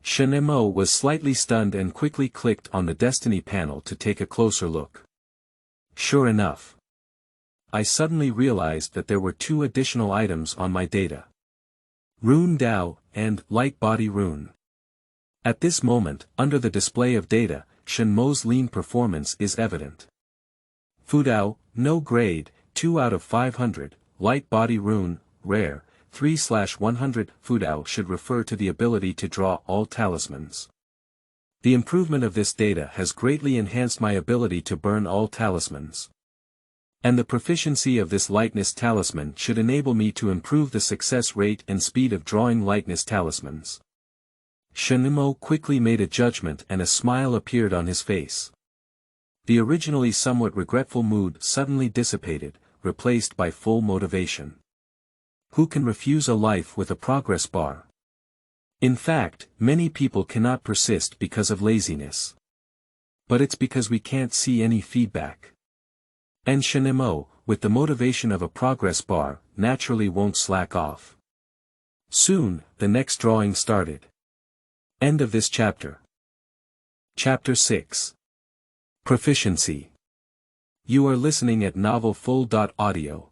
Shen Mo was slightly stunned and quickly clicked on the Destiny panel to take a closer look. Sure enough. I suddenly realized that there were 2 additional items on my data. Rune Dao, and Light Body Rune. At this moment, under the display of data, Shen Mo's lean performance is evident. Fudao, no grade, 2 out of 500, Light Body Rune, rare, 3/100. Fudao should refer to the ability to draw all talismans. The improvement of this data has greatly enhanced my ability to burn all talismans. And the proficiency of this lightness talisman should enable me to improve the success rate and speed of drawing lightness talismans. Shen Mo quickly made a judgment and a smile appeared on his face. The originally somewhat regretful mood suddenly dissipated, replaced by full motivation. Who can refuse a life with a progress bar? In fact, many people cannot persist because of laziness. But it's because we can't see any feedback. And Shen Mo, with the motivation of a progress bar, naturally won't slack off. Soon, the next drawing started. End of this chapter. Chapter 6. Proficiency. You are listening at novelfull.audio.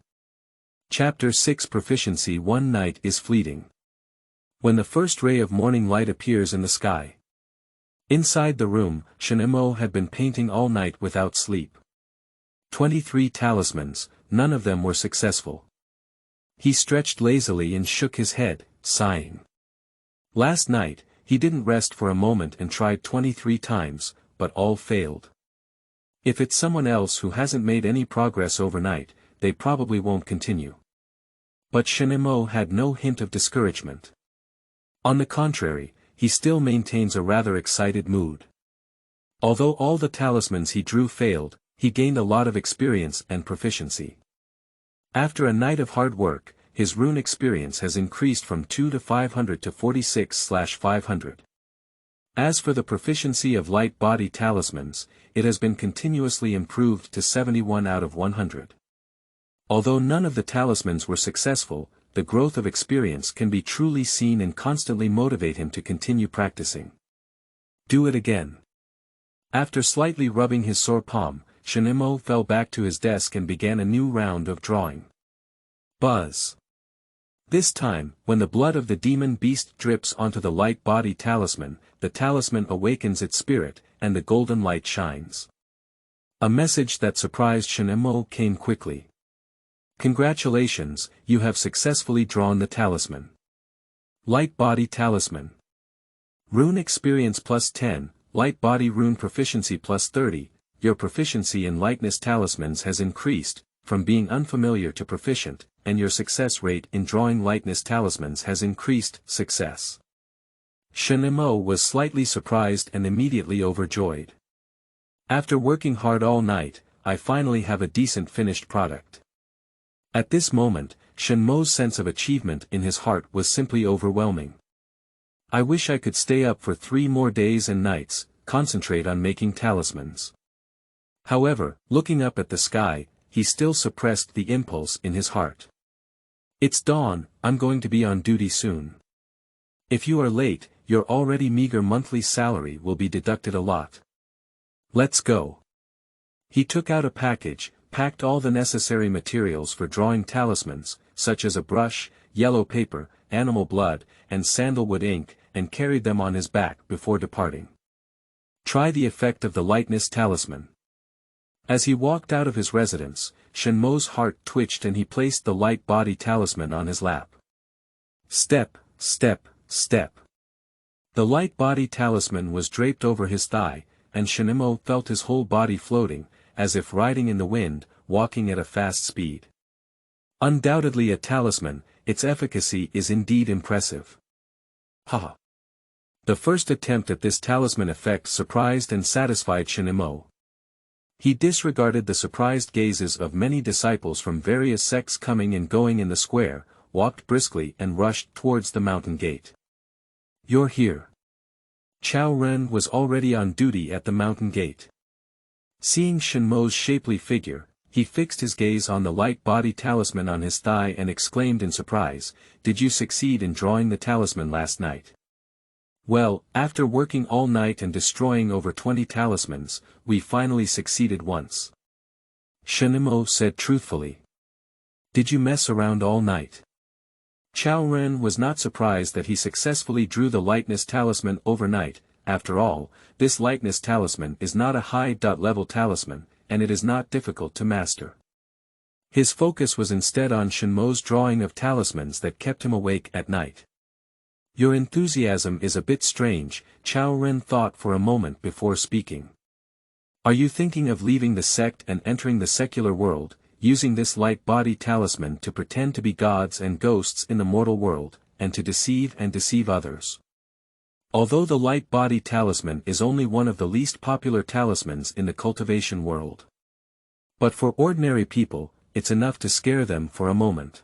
Chapter 6. Proficiency. One night is fleeting. When the first ray of morning light appears in the sky. Inside the room, Shen Mo had been painting all night without sleep. 23 talismans, none of them were successful. He stretched lazily and shook his head, sighing. Last night, he didn't rest for a moment and tried 23 times, but all failed. If it's someone else who hasn't made any progress overnight, they probably won't continue. But Shen Mo had no hint of discouragement. On the contrary, he still maintains a rather excited mood. Although all the talismans he drew failed, he gained a lot of experience and proficiency. After a night of hard work, his rune experience has increased from 2 to 500 to 46/500. As for the proficiency of light body talismans, it has been continuously improved to 71 out of 100. Although none of the talismans were successful, the growth of experience can be truly seen and constantly motivate him to continue practicing. Do it again. After slightly rubbing his sore palm, Shen Mo fell back to his desk and began a new round of drawing. Buzz. This time, when the blood of the demon beast drips onto the light body talisman, the talisman awakens its spirit, and the golden light shines. A message that surprised Shen Mo came quickly. Congratulations, you have successfully drawn the talisman. Light body talisman. Rune experience plus 10, light body rune proficiency plus 30, your proficiency in lightness talismans has increased, from being unfamiliar to proficient, and your success rate in drawing lightness talismans has increased, success. Shen Mo was slightly surprised and immediately overjoyed. After working hard all night, I finally have a decent finished product. At this moment, Shen Mo's sense of achievement in his heart was simply overwhelming. I wish I could stay up for 3 more days and nights, concentrate on making talismans. However, looking up at the sky, he still suppressed the impulse in his heart. It's dawn, I'm going to be on duty soon. If you are late, your already meager monthly salary will be deducted a lot. Let's go. He took out a package, packed all the necessary materials for drawing talismans, such as a brush, yellow paper, animal blood, and sandalwood ink, and carried them on his back before departing. Try the effect of the lightness talisman. As he walked out of his residence, Shen Mo's heart twitched and he placed the light body talisman on his lap. Step, step, step. The light body talisman was draped over his thigh, and Shen Mo felt his whole body floating, as if riding in the wind, walking at a fast speed. Undoubtedly a talisman, its efficacy is indeed impressive. Haha. The first attempt at this talisman effect surprised and satisfied Shen Mo. He disregarded the surprised gazes of many disciples from various sects coming and going in the square, walked briskly and rushed towards the mountain gate. You're here. Chao Ren was already on duty at the mountain gate. Seeing Shen Mo's shapely figure, he fixed his gaze on the light body talisman on his thigh and exclaimed in surprise, "Did you succeed in drawing the talisman last night?" Well, after working all night and destroying over 20 talismans, we finally succeeded once. Shen Mo said truthfully. Did you mess around all night? Chao Ren was not surprised that he successfully drew the lightness talisman overnight. After all, this lightness talisman is not a high-level talisman, and it is not difficult to master. His focus was instead on Shen Mo's drawing of talismans that kept him awake at night. Your enthusiasm is a bit strange, Chao Ren thought for a moment before speaking. Are you thinking of leaving the sect and entering the secular world, using this light body talisman to pretend to be gods and ghosts in the mortal world, and to deceive others? Although the light body talisman is only one of the least popular talismans in the cultivation world. But for ordinary people, it's enough to scare them for a moment.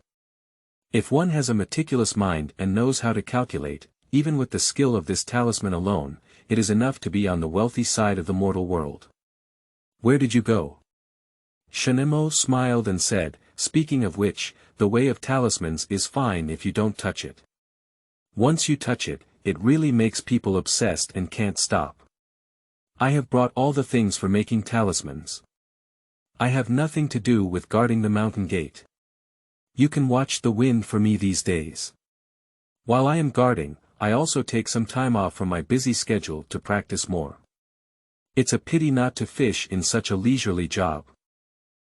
If one has a meticulous mind and knows how to calculate, even with the skill of this talisman alone, it is enough to be on the wealthy side of the mortal world. Where did you go? Shen Mo smiled and said, speaking of which, the way of talismans is fine if you don't touch it. Once you touch it, it really makes people obsessed and can't stop. I have brought all the things for making talismans. I have nothing to do with guarding the mountain gate. You can watch the wind for me these days. While I am guarding, I also take some time off from my busy schedule to practice more. It's a pity not to fish in such a leisurely job.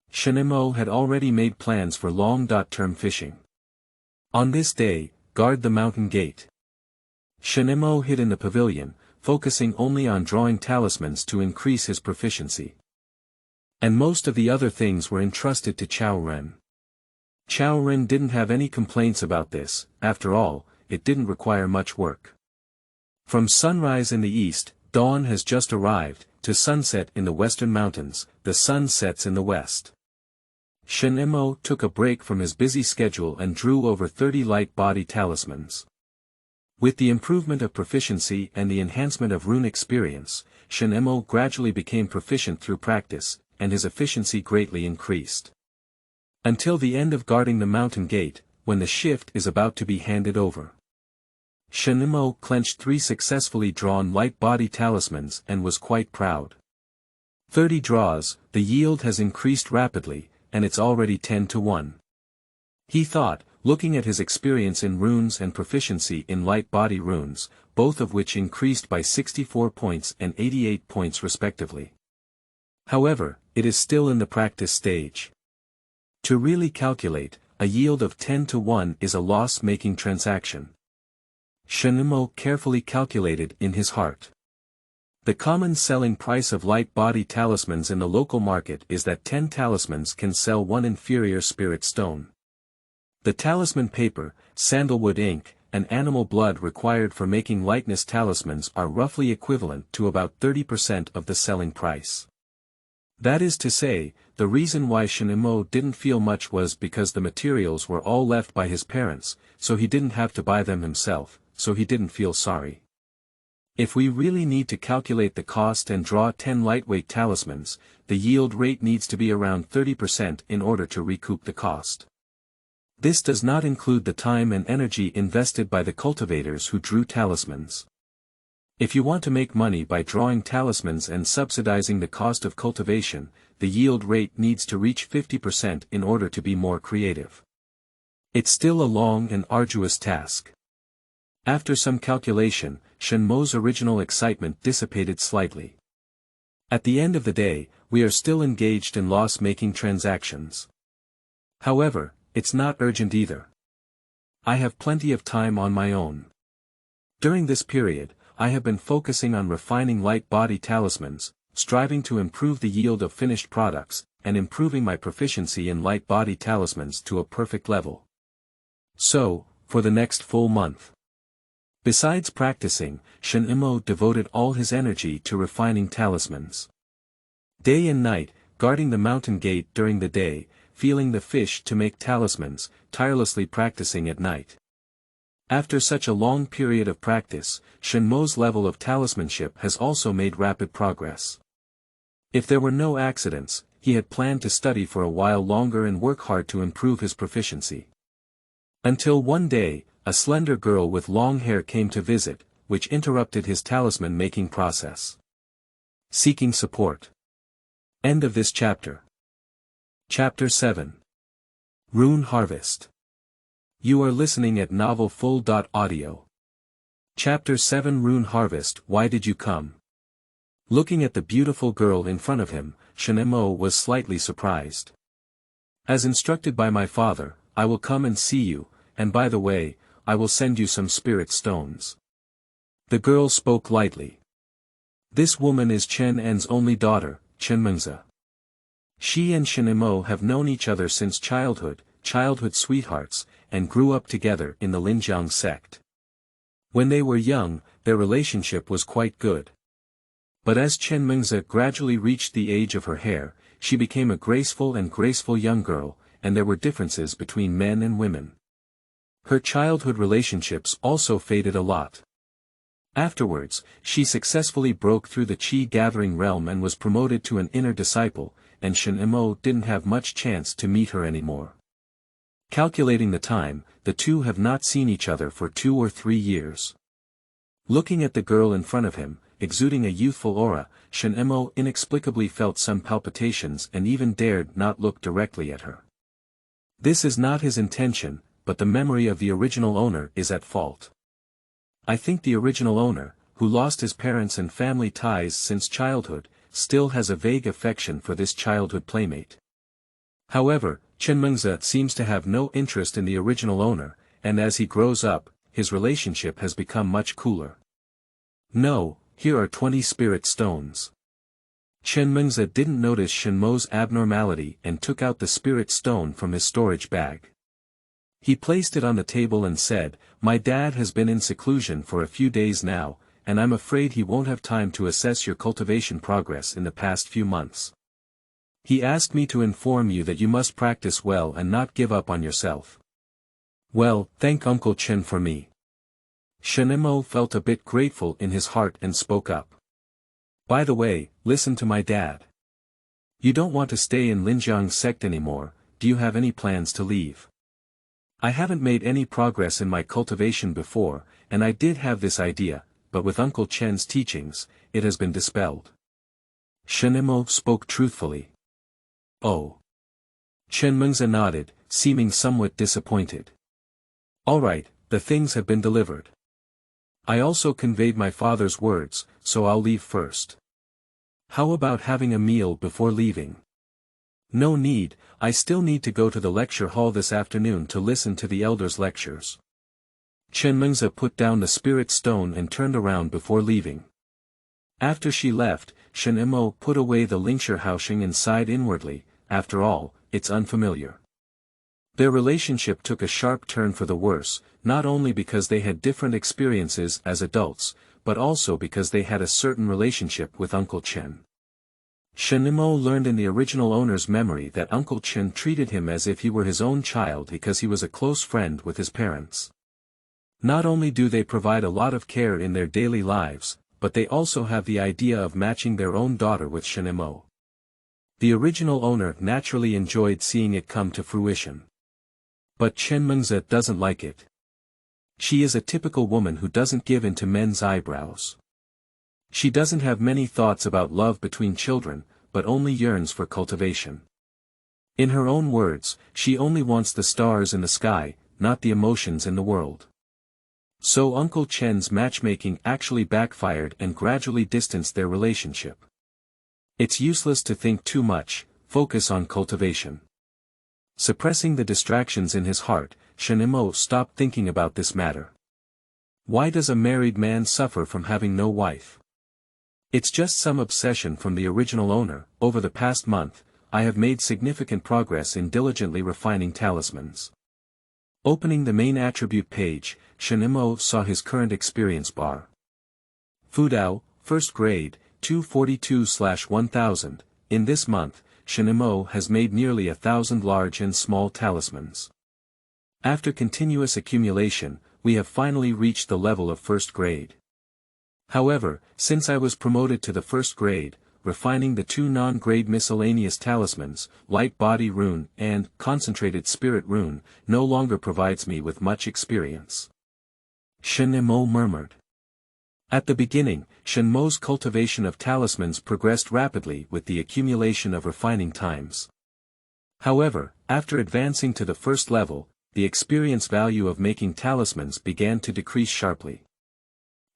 Shen Mo had already made plans for long-term fishing. On this day, guard the mountain gate. Shen Mo hid in the pavilion, focusing only on drawing talismans to increase his proficiency. And most of the other things were entrusted to Chao Ren. Chao Ren didn't have any complaints about this, after all, it didn't require much work. From sunrise in the east, dawn has just arrived, to sunset in the western mountains, the sun sets in the west. Shen Mo took a break from his busy schedule and drew over 30 light body talismans. With the improvement of proficiency and the enhancement of rune experience, Shen Mo gradually became proficient through practice, and his efficiency greatly increased. Until the end of guarding the mountain gate, when the shift is about to be handed over. Shen Mo clenched 3 successfully drawn light body talismans and was quite proud. 30 draws, the yield has increased rapidly, and it's already 10-1. He thought, looking at his experience in runes and proficiency in light body runes, both of which increased by 64 points and 88 points respectively. However, it is still in the practice stage. To really calculate, a yield of 10-1 is a loss-making transaction. Shen Mo carefully calculated in his heart. The common selling price of light body talismans in the local market is that 10 talismans can sell 1 inferior spirit stone. The talisman paper, sandalwood ink, and animal blood required for making lightness talismans are roughly equivalent to about 30% of the selling price. That is to say, the reason why Shen Mo didn't feel much was because the materials were all left by his parents, so he didn't have to buy them himself, so he didn't feel sorry. If we really need to calculate the cost and draw 10 lightweight talismans, the yield rate needs to be around 30% in order to recoup the cost. This does not include the time and energy invested by the cultivators who drew talismans. If you want to make money by drawing talismans and subsidizing the cost of cultivation, the yield rate needs to reach 50% in order to be more creative. It's still a long and arduous task. After some calculation, Shen Mo's original excitement dissipated slightly. At the end of the day, we are still engaged in loss-making transactions. However, it's not urgent either. I have plenty of time on my own. During this period, I have been focusing on refining light body talismans, striving to improve the yield of finished products, and improving my proficiency in light body talismans to a perfect level. So, for the next full month. Besides practicing, Shen Mo devoted all his energy to refining talismans. Day and night, guarding the mountain gate during the day, feeling the fish to make talismans, tirelessly practicing at night. After such a long period of practice, Shen Mo's level of talismanship has also made rapid progress. If there were no accidents, he had planned to study for a while longer and work hard to improve his proficiency. Until one day, a slender girl with long hair came to visit, which interrupted his talisman-making process. Seeking support. End of this chapter. Chapter 7. Rune Harvest. You are listening at novelfull.audio. Chapter 7 Rune Harvest. Why did you come? Looking at the beautiful girl in front of him, Shen Mo was slightly surprised. As instructed by my father, I will come and see you, and by the way, I will send you some spirit stones. The girl spoke lightly. This woman is Chen En's only daughter, Chen Mengzi. She and Shen Mo have known each other since childhood sweethearts, and grew up together in the Linjiang Sect. When they were young, their relationship was quite good. But as Chen Mengzi gradually reached the age of her hair, she became a graceful young girl, and there were differences between men and women. Her childhood relationships also faded a lot. Afterwards, she successfully broke through the Qi-gathering realm and was promoted to an inner disciple, and Shen Mo didn't have much chance to meet her anymore. Calculating the time, the two have not seen each other for 2 or 3 years. Looking at the girl in front of him, exuding a youthful aura, Shen Mo inexplicably felt some palpitations and even dared not look directly at her. This is not his intention, but the memory of the original owner is at fault. I think the original owner, who lost his parents and family ties since childhood, still has a vague affection for this childhood playmate. However, Chen Mengzi seems to have no interest in the original owner, and as he grows up, his relationship has become much cooler. No, here are 20 spirit stones. Chen Mengzi didn't notice Shen Mo's abnormality and took out the spirit stone from his storage bag. He placed it on the table and said, "My dad has been in seclusion for a few days now, and I'm afraid he won't have time to assess your cultivation progress in the past few months. He asked me to inform you that you must practice well and not give up on yourself." Well, thank Uncle Chen for me. Shen Mo felt a bit grateful in his heart and spoke up. By the way, listen to my dad. You don't want to stay in Linjiang Sect anymore, do you have any plans to leave? I haven't made any progress in my cultivation before, and I did have this idea, but with Uncle Chen's teachings, it has been dispelled. Shen Mo spoke truthfully. Oh. Chen Mengzi nodded, seeming somewhat disappointed. All right, the things have been delivered. I also conveyed my father's words, so I'll leave first. How about having a meal before leaving? No need, I still need to go to the lecture hall this afternoon to listen to the elders' lectures. Chen Mengzi put down the spirit stone and turned around before leaving. After she left, Shen Mo put away the Linjiang and sighed inwardly. After all, it's unfamiliar. Their relationship took a sharp turn for the worse, not only because they had different experiences as adults, but also because they had a certain relationship with Uncle Chen. Shen Mo learned in the original owner's memory that Uncle Chen treated him as if he were his own child because he was a close friend with his parents. Not only do they provide a lot of care in their daily lives, but they also have the idea of matching their own daughter with Shen Mo. The original owner naturally enjoyed seeing it come to fruition. But Chen Mengzi doesn't like it. She is a typical woman who doesn't give in to men's eyebrows. She doesn't have many thoughts about love between children, but only yearns for cultivation. In her own words, she only wants the stars in the sky, not the emotions in the world. So Uncle Chen's matchmaking actually backfired and gradually distanced their relationship. It's useless to think too much, focus on cultivation. Suppressing the distractions in his heart, Shen Mo stopped thinking about this matter. Why does a married man suffer from having no wife? It's just some obsession from the original owner. Over the past month, I have made significant progress in diligently refining talismans. Opening the main attribute page, Shen Mo saw his current experience bar. Fudao, first grade, 242/1000. In this month, Shen Mo has made nearly 1,000 large and small talismans. After continuous accumulation, we have finally reached the level of first grade. However, since I was promoted to the first grade, refining the two non-grade miscellaneous talismans, Light Body Rune and Concentrated Spirit Rune, no longer provides me with much experience. Shen Mo murmured. At the beginning, Shen Mo's cultivation of talismans progressed rapidly with the accumulation of refining times. However, after advancing to the first level, the experience value of making talismans began to decrease sharply.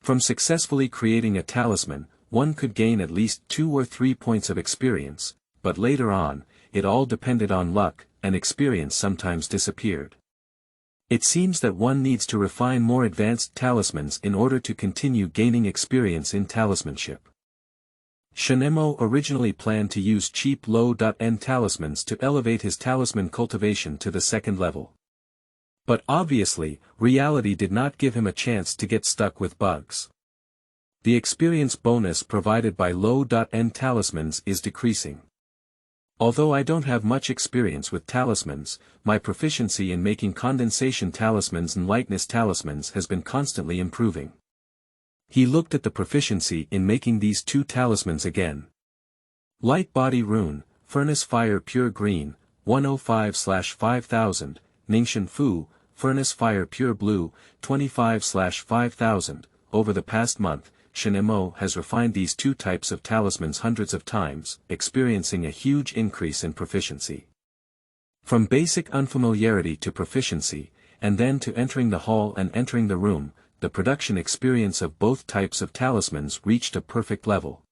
From successfully creating a talisman, one could gain at least 2 or 3 points of experience, but later on, it all depended on luck, and experience sometimes disappeared. It seems that one needs to refine more advanced talismans in order to continue gaining experience in talismanship. Shen Mo originally planned to use cheap low-end talismans to elevate his talisman cultivation to the second level. But obviously, reality did not give him a chance to get stuck with bugs. The experience bonus provided by low-end talismans is decreasing. Although I don't have much experience with talismans, my proficiency in making condensation talismans and lightness talismans has been constantly improving. He looked at the proficiency in making these two talismans again. Light Body Rune, Furnace Fire Pure Green, 105/5000, Ningxian Fu, Furnace Fire Pure Blue, 25/5000. Over the past month, Shen Mo has refined these two types of talismans hundreds of times, experiencing a huge increase in proficiency. From basic unfamiliarity to proficiency, and then to entering the hall and entering the room, the production experience of both types of talismans reached a perfect level.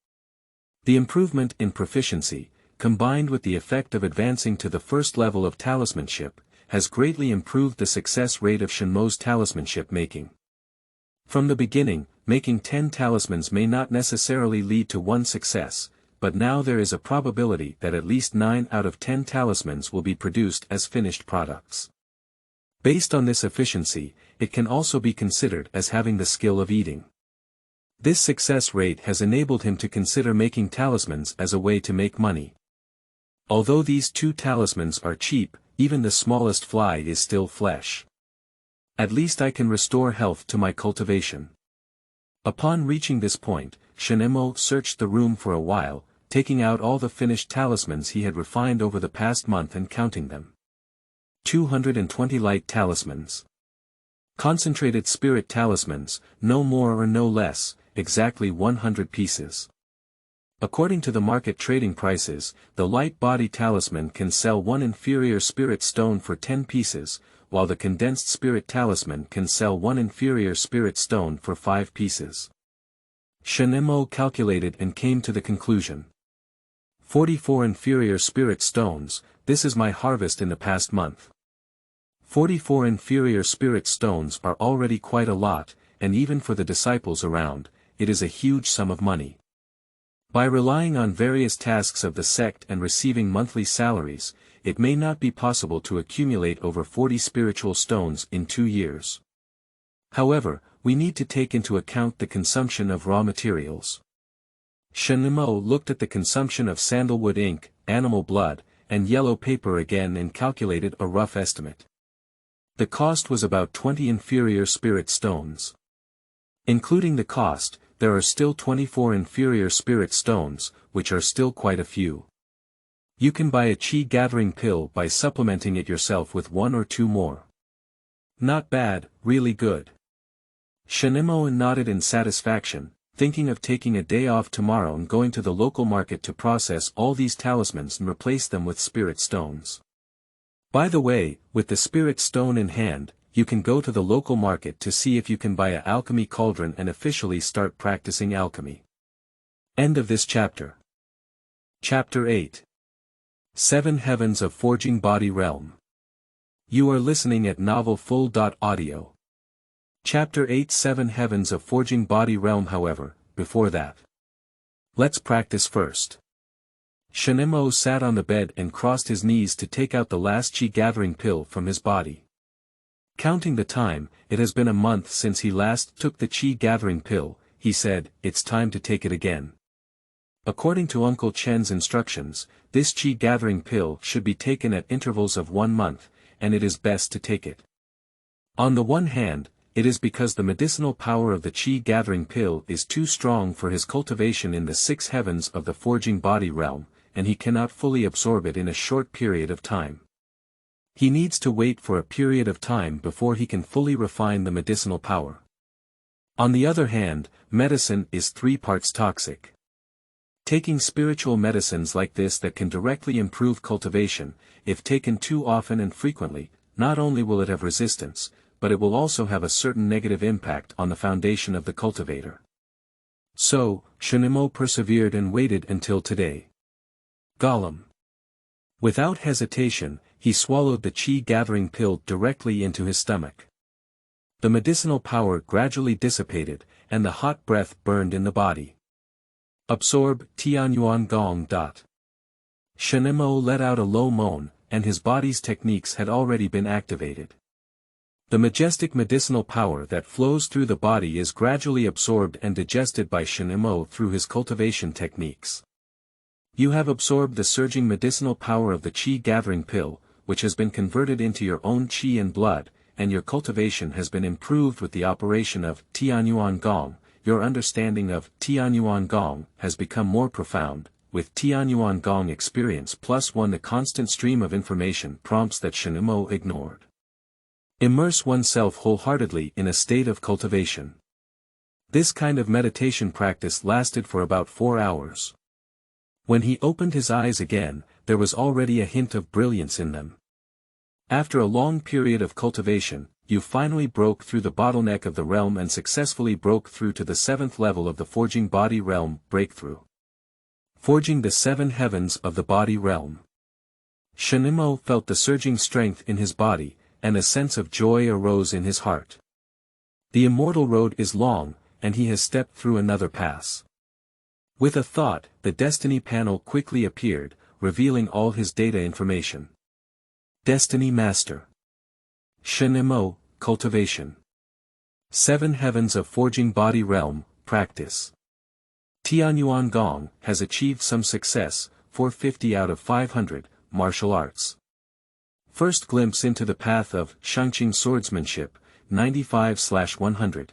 The improvement in proficiency, combined with the effect of advancing to the first level of talismanship, has greatly improved the success rate of Shen Mo's talismanship making. From the beginning, making 10 talismans may not necessarily lead to one success, but now there is a probability that at least 9 out of 10 talismans will be produced as finished products. Based on this efficiency, it can also be considered as having the skill of eating. This success rate has enabled him to consider making talismans as a way to make money. Although these two talismans are cheap, even the smallest fly is still flesh. At least I can restore health to my cultivation. Upon reaching this point, Shen Mo searched the room for a while, taking out all the finished talismans he had refined over the past month and counting them. 220 light talismans. Concentrated spirit talismans, no more or no less, exactly 100 pieces. According to the market trading prices, the light body talisman can sell one inferior spirit stone for 10 pieces, while the condensed spirit talisman can sell one inferior spirit stone for 5 pieces. Shen Mo calculated and came to the conclusion. 44 inferior spirit stones, this is my harvest in the past month. 44 inferior spirit stones are already quite a lot, and even for the disciples around, it is a huge sum of money. By relying on various tasks of the sect and receiving monthly salaries, it may not be possible to accumulate over 40 spiritual stones in 2 years. However, we need to take into account the consumption of raw materials. Shen Mo looked at the consumption of sandalwood ink, animal blood, and yellow paper again and calculated a rough estimate. The cost was about 20 inferior spirit stones. Including the cost, there are still 24 inferior spirit stones, which are still quite a few. You can buy a chi gathering pill by supplementing it yourself with 1 or 2 more. Not bad, really good. Shen Mo nodded in satisfaction, thinking of taking a day off tomorrow and going to the local market to process all these talismans and replace them with spirit stones. By the way, with the spirit stone in hand, you can go to the local market to see if you can buy an alchemy cauldron and officially start practicing alchemy. End of this chapter. Chapter 8. 7 Heavens of Forging Body Realm. You are listening at novelfull.audio. Chapter 8 7 Heavens of Forging Body Realm. However, before that, let's practice first. Shen Mo sat on the bed and crossed his knees to take out the last chi gathering pill from his body. Counting the time, it has been a month since he last took the chi gathering pill, he said, it's time to take it again. According to Uncle Chen's instructions, this chi gathering pill should be taken at intervals of 1 month, and it is best to take it. On the one hand, it is because the medicinal power of the chi gathering pill is too strong for his cultivation in the 6 heavens of the forging body realm, and he cannot fully absorb it in a short period of time. He needs to wait for a period of time before he can fully refine the medicinal power. On the other hand, medicine is 3 parts toxic. Taking spiritual medicines like this that can directly improve cultivation, if taken too often and frequently, not only will it have resistance, but it will also have a certain negative impact on the foundation of the cultivator. So, Shen Mo persevered and waited until today. Gollum. Without hesitation, he swallowed the chi gathering pill directly into his stomach. The medicinal power gradually dissipated, and the hot breath burned in the body. Absorb Tianyuan Gong. Shen Mo let out a low moan, and his body's techniques had already been activated. The majestic medicinal power that flows through the body is gradually absorbed and digested by Shen Mo through his cultivation techniques. You have absorbed the surging medicinal power of the chi gathering pill, which has been converted into your own chi and blood, and your cultivation has been improved with the operation of Tianyuan Gong. Your understanding of Tianyuan Gong has become more profound. With Tianyuan Gong experience +1, the constant stream of information prompts that Shen Mo ignored. Immerse oneself wholeheartedly in a state of cultivation. This kind of meditation practice lasted for about 4 hours. When he opened his eyes again, there was already a hint of brilliance in them. After a long period of cultivation, you finally broke through the bottleneck of the realm and successfully broke through to the 7th level of the forging body realm. Breakthrough. Forging the 7 heavens of the body realm. Shen Mo felt the surging strength in his body, and a sense of joy arose in his heart. The immortal road is long, and he has stepped through another pass. With a thought, the Destiny panel quickly appeared, revealing all his data information. Destiny Master. Shen Mo, Cultivation. 7 Heavens of Forging Body Realm, Practice. Tianyuan Gong has achieved some success, 450 out of 500, Martial Arts. First glimpse into the path of Shangqing swordsmanship, 95/100.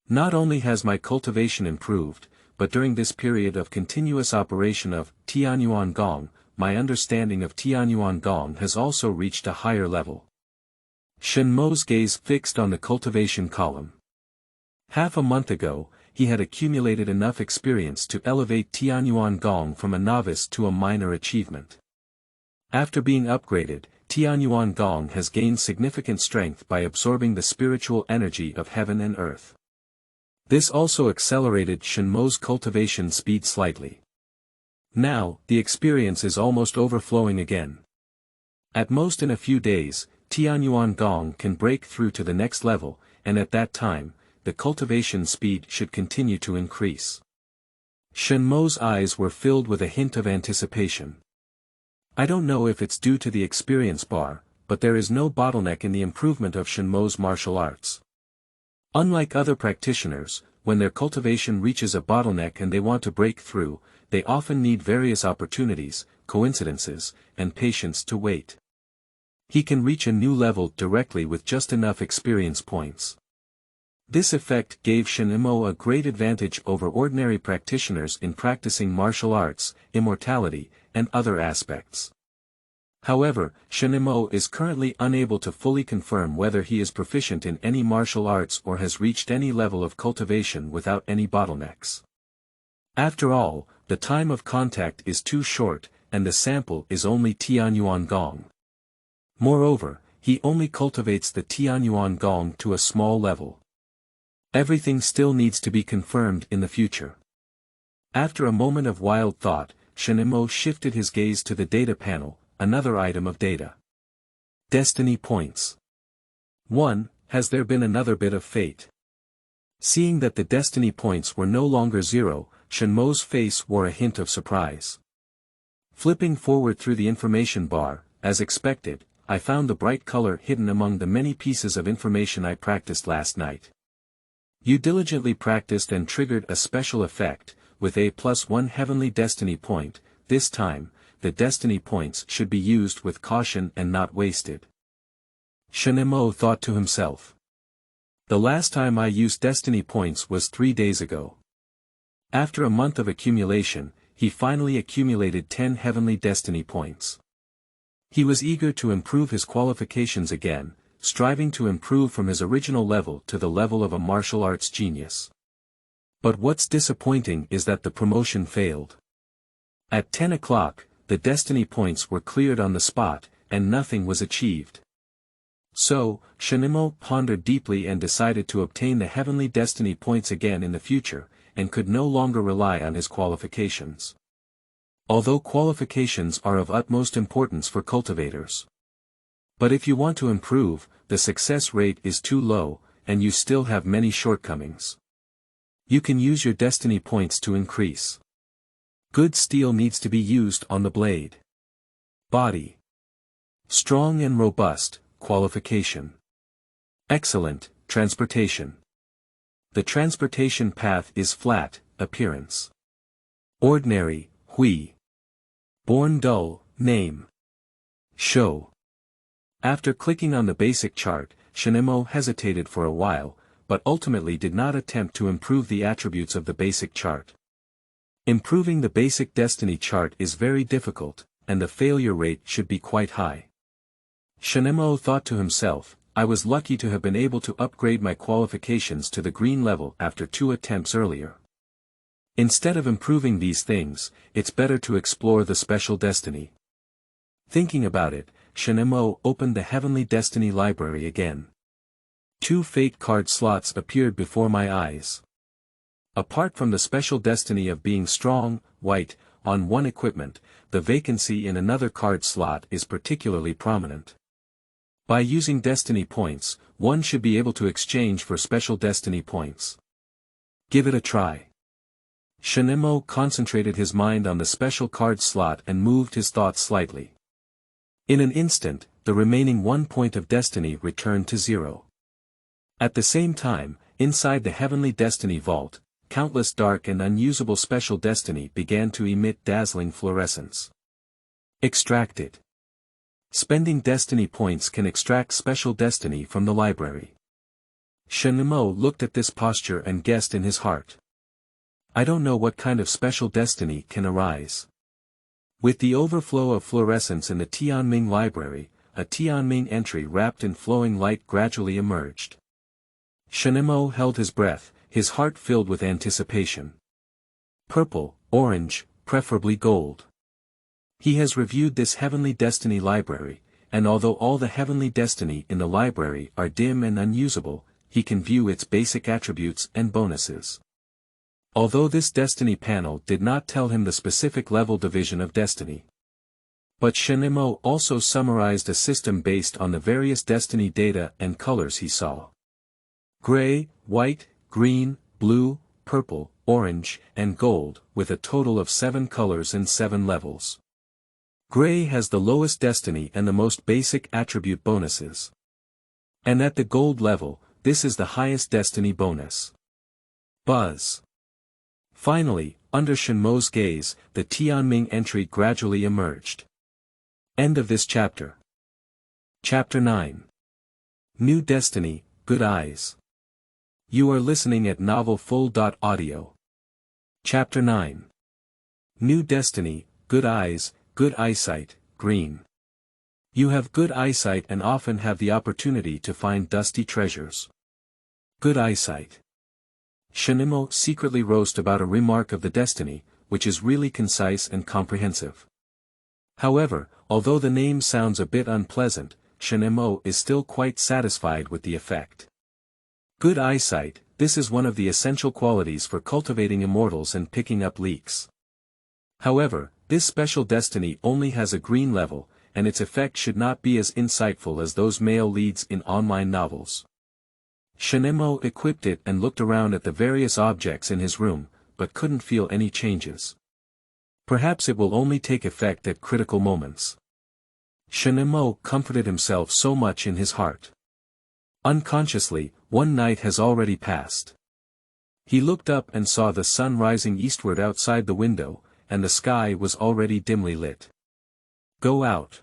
Not only has my cultivation improved, but during this period of continuous operation of Tianyuan Gong, my understanding of Tianyuan Gong has also reached a higher level. Shen Mo's gaze fixed on the cultivation column. Half a month ago, he had accumulated enough experience to elevate Tianyuan Gong from a novice to a minor achievement. After being upgraded, Tianyuan Gong has gained significant strength by absorbing the spiritual energy of heaven and earth. This also accelerated Shen Mo's cultivation speed slightly. Now, the experience is almost overflowing again. At most in a few days, Tianyuan Gong can break through to the next level, and at that time, the cultivation speed should continue to increase. Shen Mo's eyes were filled with a hint of anticipation. I don't know if it's due to the experience bar, but there is no bottleneck in the improvement of Shen Mo's martial arts. Unlike other practitioners, when their cultivation reaches a bottleneck and they want to break through, they often need various opportunities, coincidences, and patience to wait. He can reach a new level directly with just enough experience points. This effect gave Shen Mo a great advantage over ordinary practitioners in practicing martial arts, immortality, and other aspects. However, Shen Mo is currently unable to fully confirm whether he is proficient in any martial arts or has reached any level of cultivation without any bottlenecks. After all, the time of contact is too short, and the sample is only Tianyuan Gong. Moreover, he only cultivates the Tianyuan Gong to a small level. Everything still needs to be confirmed in the future. After a moment of wild thought, Shen Mo shifted his gaze to the data panel, another item of data. Destiny points. 1. Has there been another bit of fate? Seeing that the destiny points were no longer 0, Shen Mo's face wore a hint of surprise. Flipping forward through the information bar, as expected, I found the bright color hidden among the many pieces of information I practiced last night. You diligently practiced and triggered a special effect, with A+1 heavenly destiny point. This time, the destiny points should be used with caution and not wasted. Shen Mo thought to himself. The last time I used destiny points was 3 days ago. After a month of accumulation, he finally accumulated 10 heavenly destiny points. He was eager to improve his qualifications again, striving to improve from his original level to the level of a martial arts genius. But what's disappointing is that the promotion failed. At 10 o'clock, the destiny points were cleared on the spot, and nothing was achieved. So, Shen Mo pondered deeply and decided to obtain the heavenly destiny points again in the future, and could no longer rely on his qualifications. Although qualifications are of utmost importance for cultivators. But if you want to improve, the success rate is too low, and you still have many shortcomings. You can use your destiny points to increase. Good steel needs to be used on the blade. Body. Strong and robust, qualification. Excellent, transportation. The transportation path is flat, appearance. Ordinary, hui. Born dull, name. Show. After clicking on the basic chart, Shen Mo hesitated for a while, but ultimately did not attempt to improve the attributes of the basic chart. Improving the basic destiny chart is very difficult, and the failure rate should be quite high. Shen Mo thought to himself, I was lucky to have been able to upgrade my qualifications to the green level after 2 attempts earlier. Instead of improving these things, it's better to explore the special destiny. Thinking about it, Shen Mo opened the Heavenly Destiny library again. 2 fate card slots appeared before my eyes. Apart from the special destiny of being strong, white, on one equipment, the vacancy in another card slot is particularly prominent. By using destiny points, one should be able to exchange for special destiny points. Give it a try. Shen Mo concentrated his mind on the special card slot and moved his thoughts slightly. In an instant, the remaining 1 point of destiny returned to 0. At the same time, inside the Heavenly Destiny Vault, countless dark and unusable special destiny began to emit dazzling fluorescence. Extracted. Spending destiny points can extract special destiny from the library. Shen Mo looked at this posture and guessed in his heart. I don't know what kind of special destiny can arise. With the overflow of fluorescence in the Tianming library, a Tianming entry wrapped in flowing light gradually emerged. Shen Mo held his breath, his heart filled with anticipation. Purple, orange, preferably gold. He has reviewed this Heavenly Destiny library, and although all the Heavenly Destiny in the library are dim and unusable, he can view its basic attributes and bonuses. Although this Destiny panel did not tell him the specific level division of Destiny. But Shen Mo also summarized a system based on the various Destiny data and colors he saw. Gray, white, green, blue, purple, orange, and gold, with a total of 7 colors and 7 levels. Gray has the lowest Destiny and the most basic attribute bonuses. And at the gold level, this is the highest Destiny bonus. Buzz. Finally, under Shen Mo's gaze, the Tianming entry gradually emerged. End of this chapter. Chapter 9. New Destiny, Good Eyes. You are listening at novelfull.audio. Chapter 9. New Destiny, Good Eyes, Good Eyesight, Green. You have good eyesight and often have the opportunity to find dusty treasures. Good eyesight. Shen Mo secretly roast about a remark of the Destiny, which is really concise and comprehensive. However, although the name sounds a bit unpleasant, Shen Mo is still quite satisfied with the effect. Good eyesight, this is one of the essential qualities for cultivating immortals and picking up leaks. However, this special Destiny only has a green level, and its effect should not be as insightful as those male leads in online novels. Shen Mo equipped it and looked around at the various objects in his room, but couldn't feel any changes. Perhaps it will only take effect at critical moments. Shen Mo comforted himself so much in his heart. Unconsciously, one night has already passed. He looked up and saw the sun rising eastward outside the window, and the sky was already dimly lit. Go out.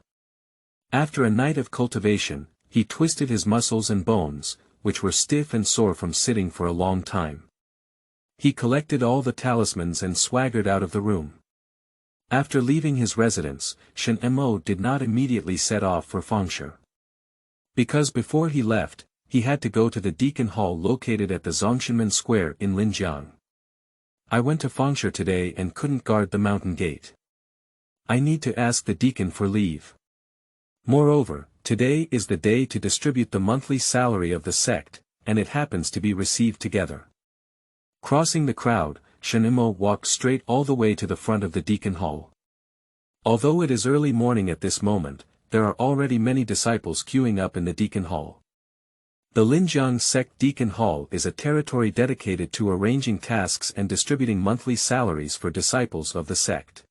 After a night of cultivation, he twisted his muscles and bones, which were stiff and sore from sitting for a long time. He collected all the talismans and swaggered out of the room. After leaving his residence, Shen Mo did not immediately set off for Fengshe. Because before he left, he had to go to the Deacon Hall located at the Zongshanmen Square in Linjiang. I went to Fengshe today and couldn't guard the mountain gate. I need to ask the deacon for leave. Moreover, today is the day to distribute the monthly salary of the sect, and it happens to be received together. Crossing the crowd, Shen Mo walked straight all the way to the front of the Deacon Hall. Although it is early morning at this moment, there are already many disciples queuing up in the Deacon Hall. The Linjiang Sect Deacon Hall is a territory dedicated to arranging tasks and distributing monthly salaries for disciples of the sect.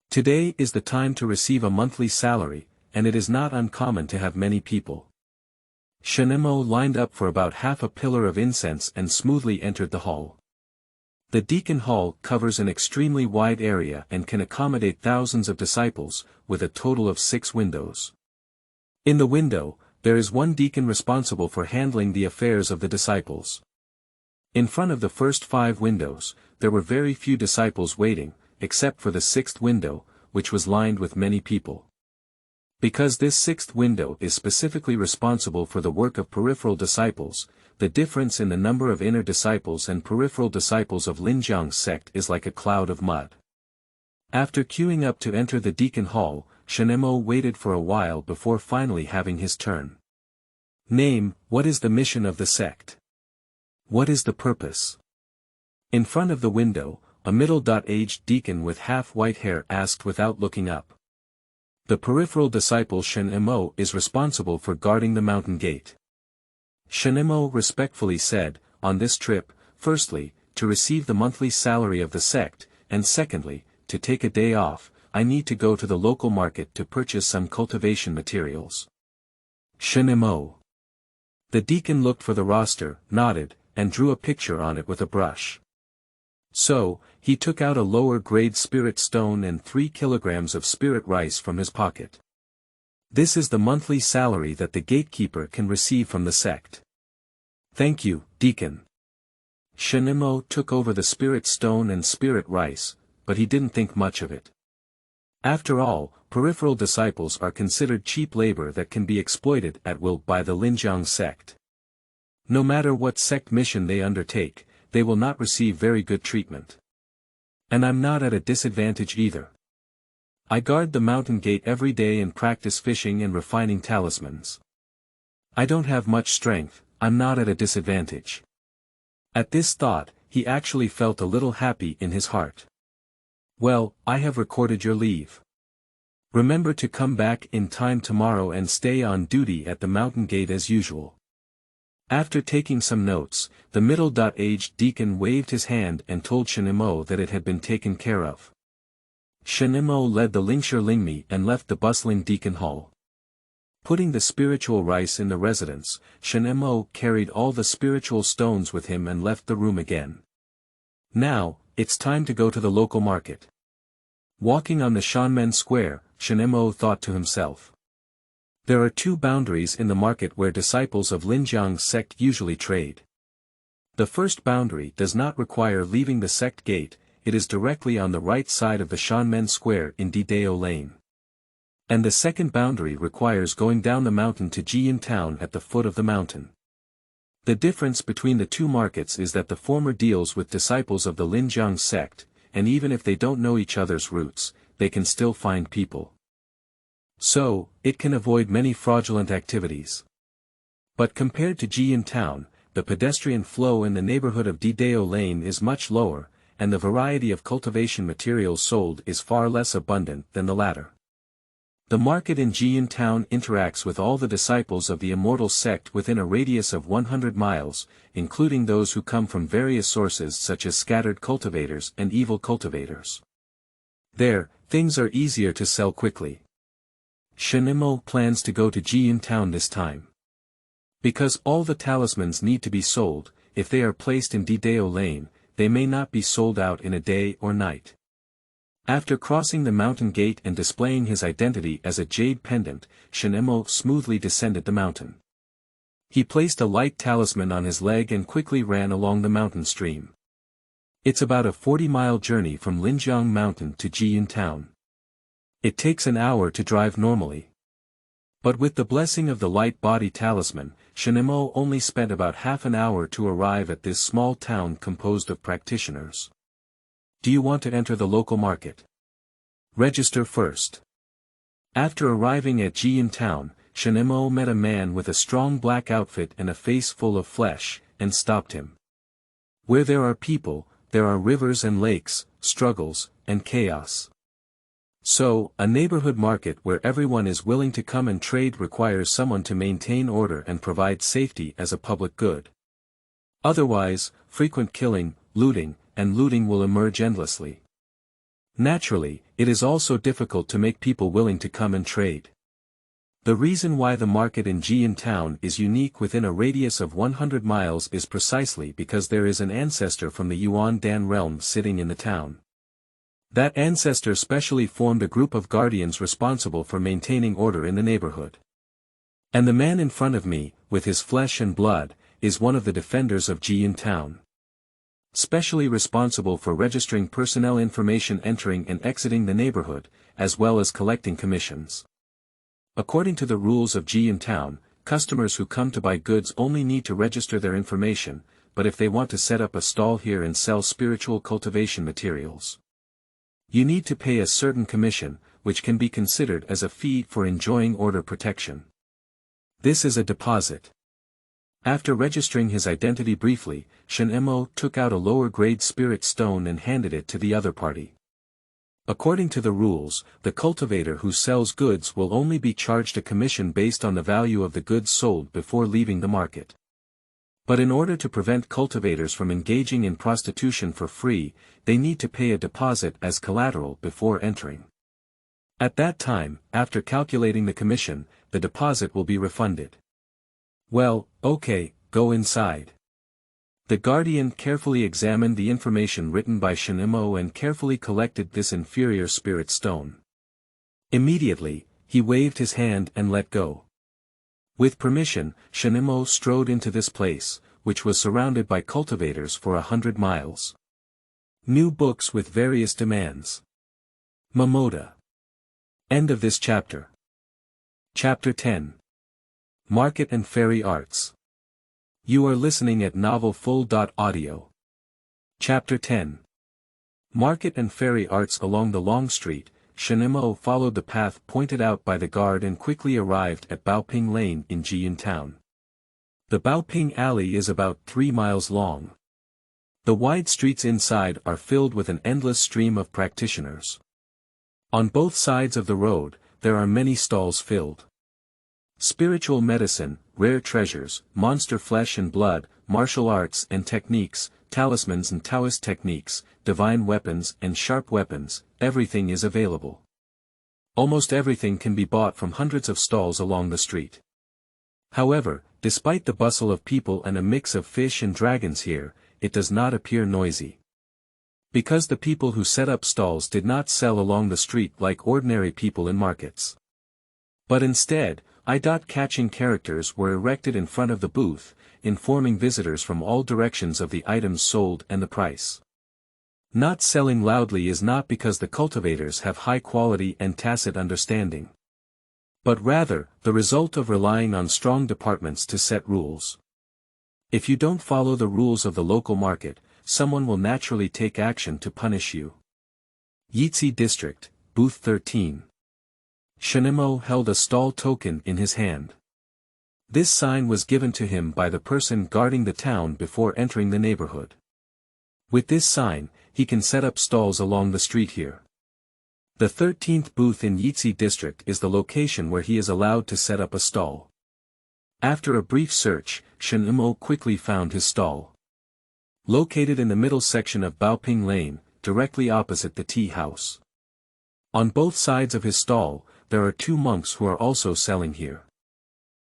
Today is the time to receive a monthly salary, and it is not uncommon to have many people. Shen Mo lined up for about half a pillar of incense and smoothly entered the hall. The Deacon Hall covers an extremely wide area and can accommodate thousands of disciples, with a total of 6 windows. In the window, there is one deacon responsible for handling the affairs of the disciples. In front of the first 5 windows, there were very few disciples waiting, except for the 6th window, which was lined with many people. Because this 6th window is specifically responsible for the work of peripheral disciples, the difference in the number of inner disciples and peripheral disciples of Linjiang Sect is like a cloud of mud. After queuing up to enter the Deacon Hall, Shen Mo waited for a while before finally having his turn. Name, what is the mission of the sect? What is the purpose? In front of the window, a middle-aged deacon with half-white hair asked without looking up. The peripheral disciple Shen Mo is responsible for guarding the mountain gate. Shen Mo respectfully said, on this trip, firstly, to receive the monthly salary of the sect, and secondly, to take a day off, I need to go to the local market to purchase some cultivation materials. Shen Mo. The deacon looked for the roster, nodded, and drew a picture on it with a brush. So, he took out a lower-grade spirit stone and 3 kilograms of spirit rice from his pocket. This is the monthly salary that the gatekeeper can receive from the sect. Thank you, deacon. Shen Mo took over the spirit stone and spirit rice, but he didn't think much of it. After all, peripheral disciples are considered cheap labor that can be exploited at will by the Linjiang Sect. No matter what sect mission they undertake, they will not receive very good treatment. And I'm not at a disadvantage either. I guard the mountain gate every day and practice fishing and refining talismans. I don't have much strength, I'm not at a disadvantage. At this thought, he actually felt a little happy in his heart. Well, I have recorded your leave. Remember to come back in time tomorrow and stay on duty at the mountain gate as usual. After taking some notes, the middle-aged deacon waved his hand and told Shen Mo that it had been taken care of. Shen Mo led the Lingmi and left the bustling deacon hall. Putting the spiritual rice in the residence, Shen Mo carried all the spiritual stones with him and left the room again. Now, it's time to go to the local market. Walking on the Shanmen Square, Shen Mo thought to himself. There are two boundaries in the market where disciples of Linjiang Sect usually trade. The first boundary does not require leaving the sect gate, it is directly on the right side of the Shanmen Square in Didao Lane. And the second boundary requires going down the mountain to Jian Town at the foot of the mountain. The difference between the two markets is that the former deals with disciples of the Linjiang Sect, and even if they don't know each other's routes, they can still find people. So, it can avoid many fraudulent activities. But compared to Jian Town, the pedestrian flow in the neighborhood of Didao Lane is much lower, and the variety of cultivation materials sold is far less abundant than the latter. The market in Jian Town interacts with all the disciples of the Immortal Sect within a radius of 100 miles, including those who come from various sources such as scattered cultivators and evil cultivators. There, things are easier to sell quickly. Shen Mo plans to go to Jian Town this time. Because all the talismans need to be sold, if they are placed in Didao Lane, they may not be sold out in a day or night. After crossing the mountain gate and displaying his identity as a jade pendant, Shen Mo smoothly descended the mountain. He placed a light talisman on his leg and quickly ran along the mountain stream. It's about a 40-mile journey from Linjiang Mountain to Jian Town. It takes an hour to drive normally. But with the blessing of the light body talisman, Shen Mo only spent about half an hour to arrive at this small town composed of practitioners. Do you want to enter the local market? Register first. After arriving at Jian Town, Shen Mo met a man with a strong black outfit and a face full of flesh, and stopped him. Where there are people, there are rivers and lakes, struggles, and chaos. So, a neighborhood market where everyone is willing to come and trade requires someone to maintain order and provide safety as a public good. Otherwise, frequent killing, looting will emerge endlessly. Naturally, it is also difficult to make people willing to come and trade. The reason why the market in Jian Town is unique within a radius of 100 miles is precisely because there is an ancestor from the Yuan Dan realm sitting in the town. That ancestor specially formed a group of guardians responsible for maintaining order in the neighborhood. And the man in front of me, with his flesh and blood, is one of the defenders of Jian Town. Specially responsible for registering personnel information entering and exiting the neighborhood, as well as collecting commissions. According to the rules of Jian Town, customers who come to buy goods only need to register their information, but if they want to set up a stall here and sell spiritual cultivation materials, you need to pay a certain commission, which can be considered as a fee for enjoying order protection. This is a deposit. After registering his identity briefly, Shen Mo took out a lower-grade spirit stone and handed it to the other party. According to the rules, the cultivator who sells goods will only be charged a commission based on the value of the goods sold before leaving the market. But in order to prevent cultivators from engaging in prostitution for free, they need to pay a deposit as collateral before entering. At that time, after calculating the commission, the deposit will be refunded. Well, okay, go inside. The guardian carefully examined the information written by Shen Mo and carefully collected this inferior spirit stone. Immediately, he waved his hand and let go. With permission, Shen Mo strode into this place, which was surrounded by cultivators for 100 miles. New books with various demands. Mamoda. End of this chapter. Chapter 10. Market and Fairy Arts. You are listening at novelfull.audio. Chapter 10. Market and Fairy Arts. Along the long street, Shen Mo followed the path pointed out by the guard and quickly arrived at Baoping Lane in Jiyun Town. The Baoping Alley is about 3 miles long. The wide streets inside are filled with an endless stream of practitioners. On both sides of the road, there are many stalls filled. Spiritual medicine, rare treasures, monster flesh and blood, martial arts and techniques, talismans and Taoist techniques, divine weapons and sharp weapons, everything is available. Almost everything can be bought from hundreds of stalls along the street. However, despite the bustle of people and a mix of fish and dragons here, it does not appear noisy. Because the people who set up stalls did not sell along the street like ordinary people in markets. But instead, eye-catching characters were erected in front of the booth, informing visitors from all directions of the items sold and the price. Not selling loudly is not because the cultivators have high quality and tacit understanding, but rather, the result of relying on strong departments to set rules. If you don't follow the rules of the local market, someone will naturally take action to punish you. Yizhi District, Booth 13. Shen Mo held a stall token in his hand. This sign was given to him by the person guarding the town before entering the neighborhood. With this sign, he can set up stalls along the street here. The 13th booth in Yizhi District is the location where he is allowed to set up a stall. After a brief search, Shen Mo quickly found his stall. Located in the middle section of Baoping Lane, directly opposite the tea house. On both sides of his stall, there are 2 monks who are also selling here.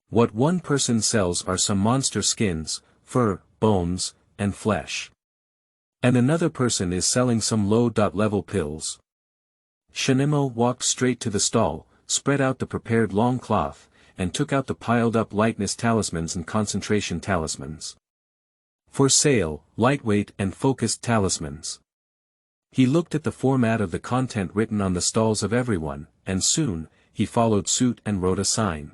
What one person sells are some monster skins, fur, bones, and flesh. And another person is selling some low-level pills. Shen Mo walked straight to the stall, spread out the prepared long cloth, and took out the piled-up lightness talismans and concentration talismans. For sale, lightweight and focused talismans. He looked at the format of the content written on the stalls of everyone, and soon, he followed suit and wrote a sign.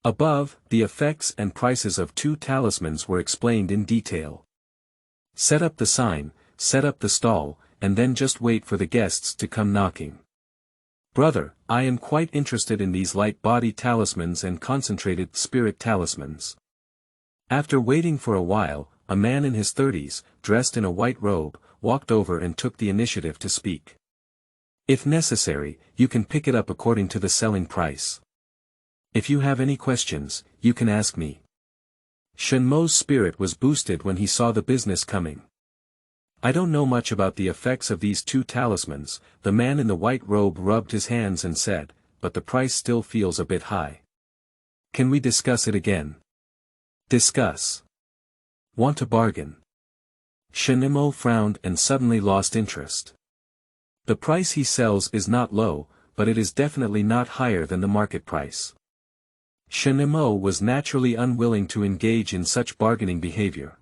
Above, the effects and prices of 2 talismans were explained in detail. Set up the sign, set up the stall, and then just wait for the guests to come knocking. Brother, I am quite interested in these light body talismans and concentrated spirit talismans. After waiting for a while, a man in his 30s, dressed in a white robe, walked over and took the initiative to speak. If necessary, you can pick it up according to the selling price. If you have any questions, you can ask me. Shen Mo's spirit was boosted when he saw the business coming. I don't know much about the effects of these 2 talismans, the man in the white robe rubbed his hands and said, but the price still feels a bit high. Can we discuss it again? Discuss. Want to bargain? Shen Mo frowned and suddenly lost interest. The price he sells is not low, but it is definitely not higher than the market price. Shen Mo was naturally unwilling to engage in such bargaining behavior.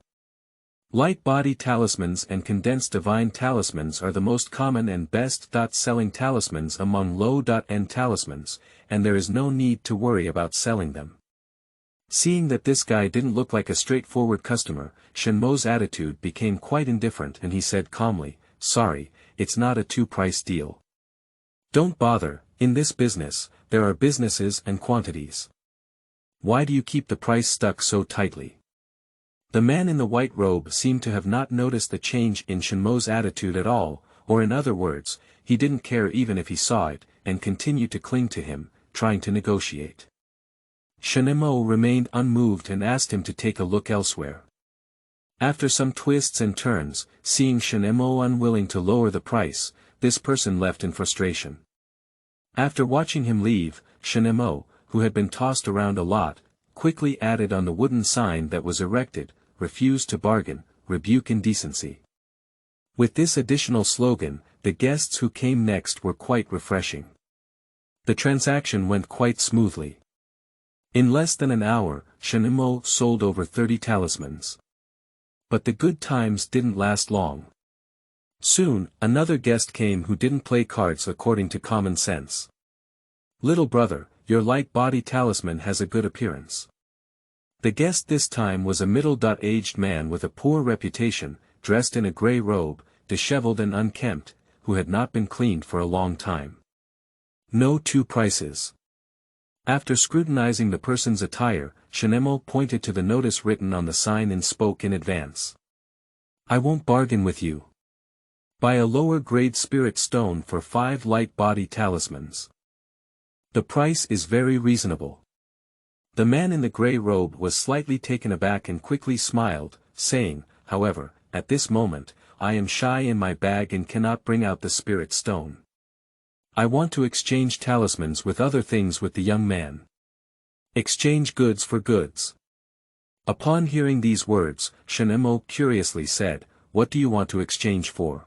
Light body talismans and condensed divine talismans are the most common and best-selling talismans among low-end talismans, and there is no need to worry about selling them. Seeing that this guy didn't look like a straightforward customer, Shen Mo's attitude became quite indifferent and he said calmly, sorry, it's not a 2-price deal. Don't bother, in this business, there are businesses and quantities. Why do you keep the price stuck so tightly? The man in the white robe seemed to have not noticed the change in Shen Mo's attitude at all, or in other words, he didn't care even if he saw it, and continued to cling to him, trying to negotiate. Shen Mo remained unmoved and asked him to take a look elsewhere. After some twists and turns, seeing Shen Mo unwilling to lower the price, this person left in frustration. After watching him leave, Shen Mo, who had been tossed around a lot, quickly added on the wooden sign that was erected, refuse to bargain, rebuke indecency. With this additional slogan, the guests who came next were quite refreshing. The transaction went quite smoothly. In less than an hour, Shen Mo sold over 30 talismans. But the good times didn't last long. Soon, another guest came who didn't play cards according to common sense. Little brother, your light body talisman has a good appearance. The guest this time was a middle-aged man with a poor reputation, dressed in a grey robe, disheveled and unkempt, who had not been cleaned for a long time. No two prices. After scrutinizing the person's attire, Shen Mo pointed to the notice written on the sign and spoke in advance. I won't bargain with you. Buy a lower-grade spirit stone for 5 light body talismans. The price is very reasonable. The man in the grey robe was slightly taken aback and quickly smiled, saying, however, at this moment, I am shy in my bag and cannot bring out the spirit stone. I want to exchange talismans with other things with the young man. Exchange goods for goods. Upon hearing these words, Shen Mo curiously said, what do you want to exchange for?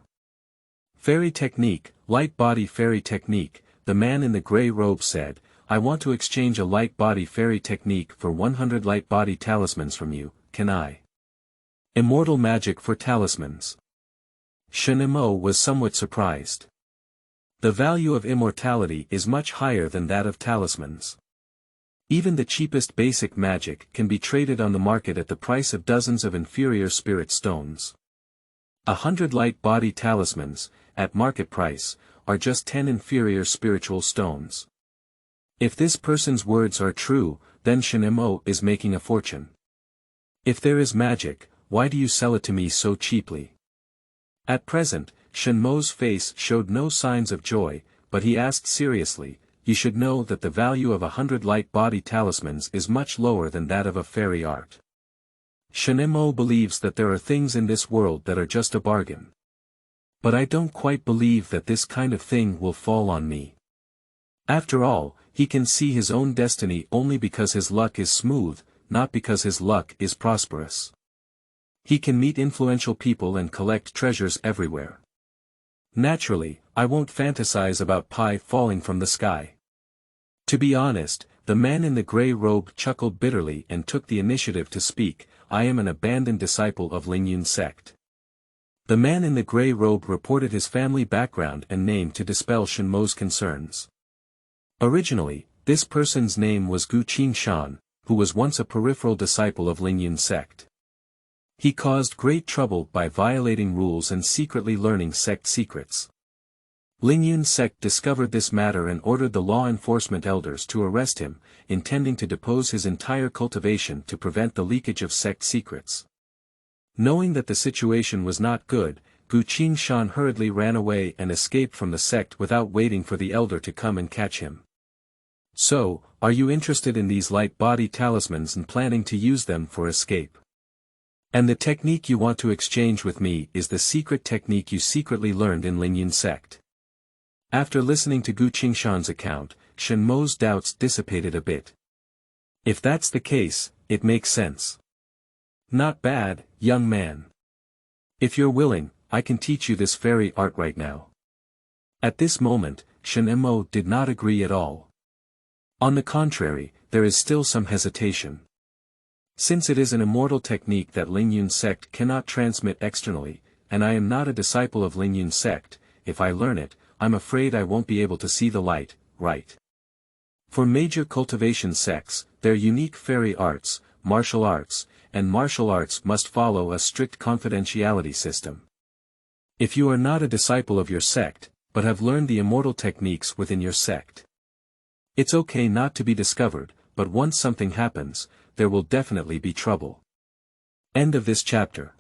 Fairy technique, light body fairy technique, the man in the grey robe said, I want to exchange a light body fairy technique for 100 light body talismans from you, can I? Immortal magic for talismans. Shen Mo was somewhat surprised. The value of immortality is much higher than that of talismans. Even the cheapest basic magic can be traded on the market at the price of dozens of inferior spirit stones. 100 light body talismans, at market price, are just 10 inferior spiritual stones. If this person's words are true, then Shen Mo is making a fortune. If there is magic, why do you sell it to me so cheaply? At present, Shen Mo's face showed no signs of joy, but he asked seriously, you should know that the value of 100 light body talismans is much lower than that of a fairy art. Shen Mo believes that there are things in this world that are just a bargain. But I don't quite believe that this kind of thing will fall on me. After all, he can see his own destiny only because his luck is smooth, not because his luck is prosperous. He can meet influential people and collect treasures everywhere. Naturally, I won't fantasize about pie falling from the sky. To be honest, the man in the grey robe chuckled bitterly and took the initiative to speak, I am an abandoned disciple of Linjiang Sect. The man in the grey robe reported his family background and name to dispel Shen Mo's concerns. Originally, this person's name was Gu Qingshan, who was once a peripheral disciple of Linjiang Sect. He caused great trouble by violating rules and secretly learning sect secrets. Linjiang Sect discovered this matter and ordered the law enforcement elders to arrest him, intending to depose his entire cultivation to prevent the leakage of sect secrets. Knowing that the situation was not good, Gu Qingshan hurriedly ran away and escaped from the sect without waiting for the elder to come and catch him. So, are you interested in these light body talismans and planning to use them for escape? And the technique you want to exchange with me is the secret technique you secretly learned in Linjiang Sect. After listening to Gu Qingshan's account, Shen Mo's doubts dissipated a bit. If that's the case, it makes sense. Not bad, young man. If you're willing, I can teach you this fairy art right now. At this moment, Shen Mo did not agree at all. On the contrary, there is still some hesitation. Since it is an immortal technique that Linjiang Sect cannot transmit externally, and I am not a disciple of Linjiang Sect, if I learn it, I'm afraid I won't be able to see the light, right? For major cultivation sects, their unique fairy arts, martial arts must follow a strict confidentiality system. If you are not a disciple of your sect, but have learned the immortal techniques within your sect, it's okay not to be discovered, but once something happens, there will definitely be trouble. End of this chapter.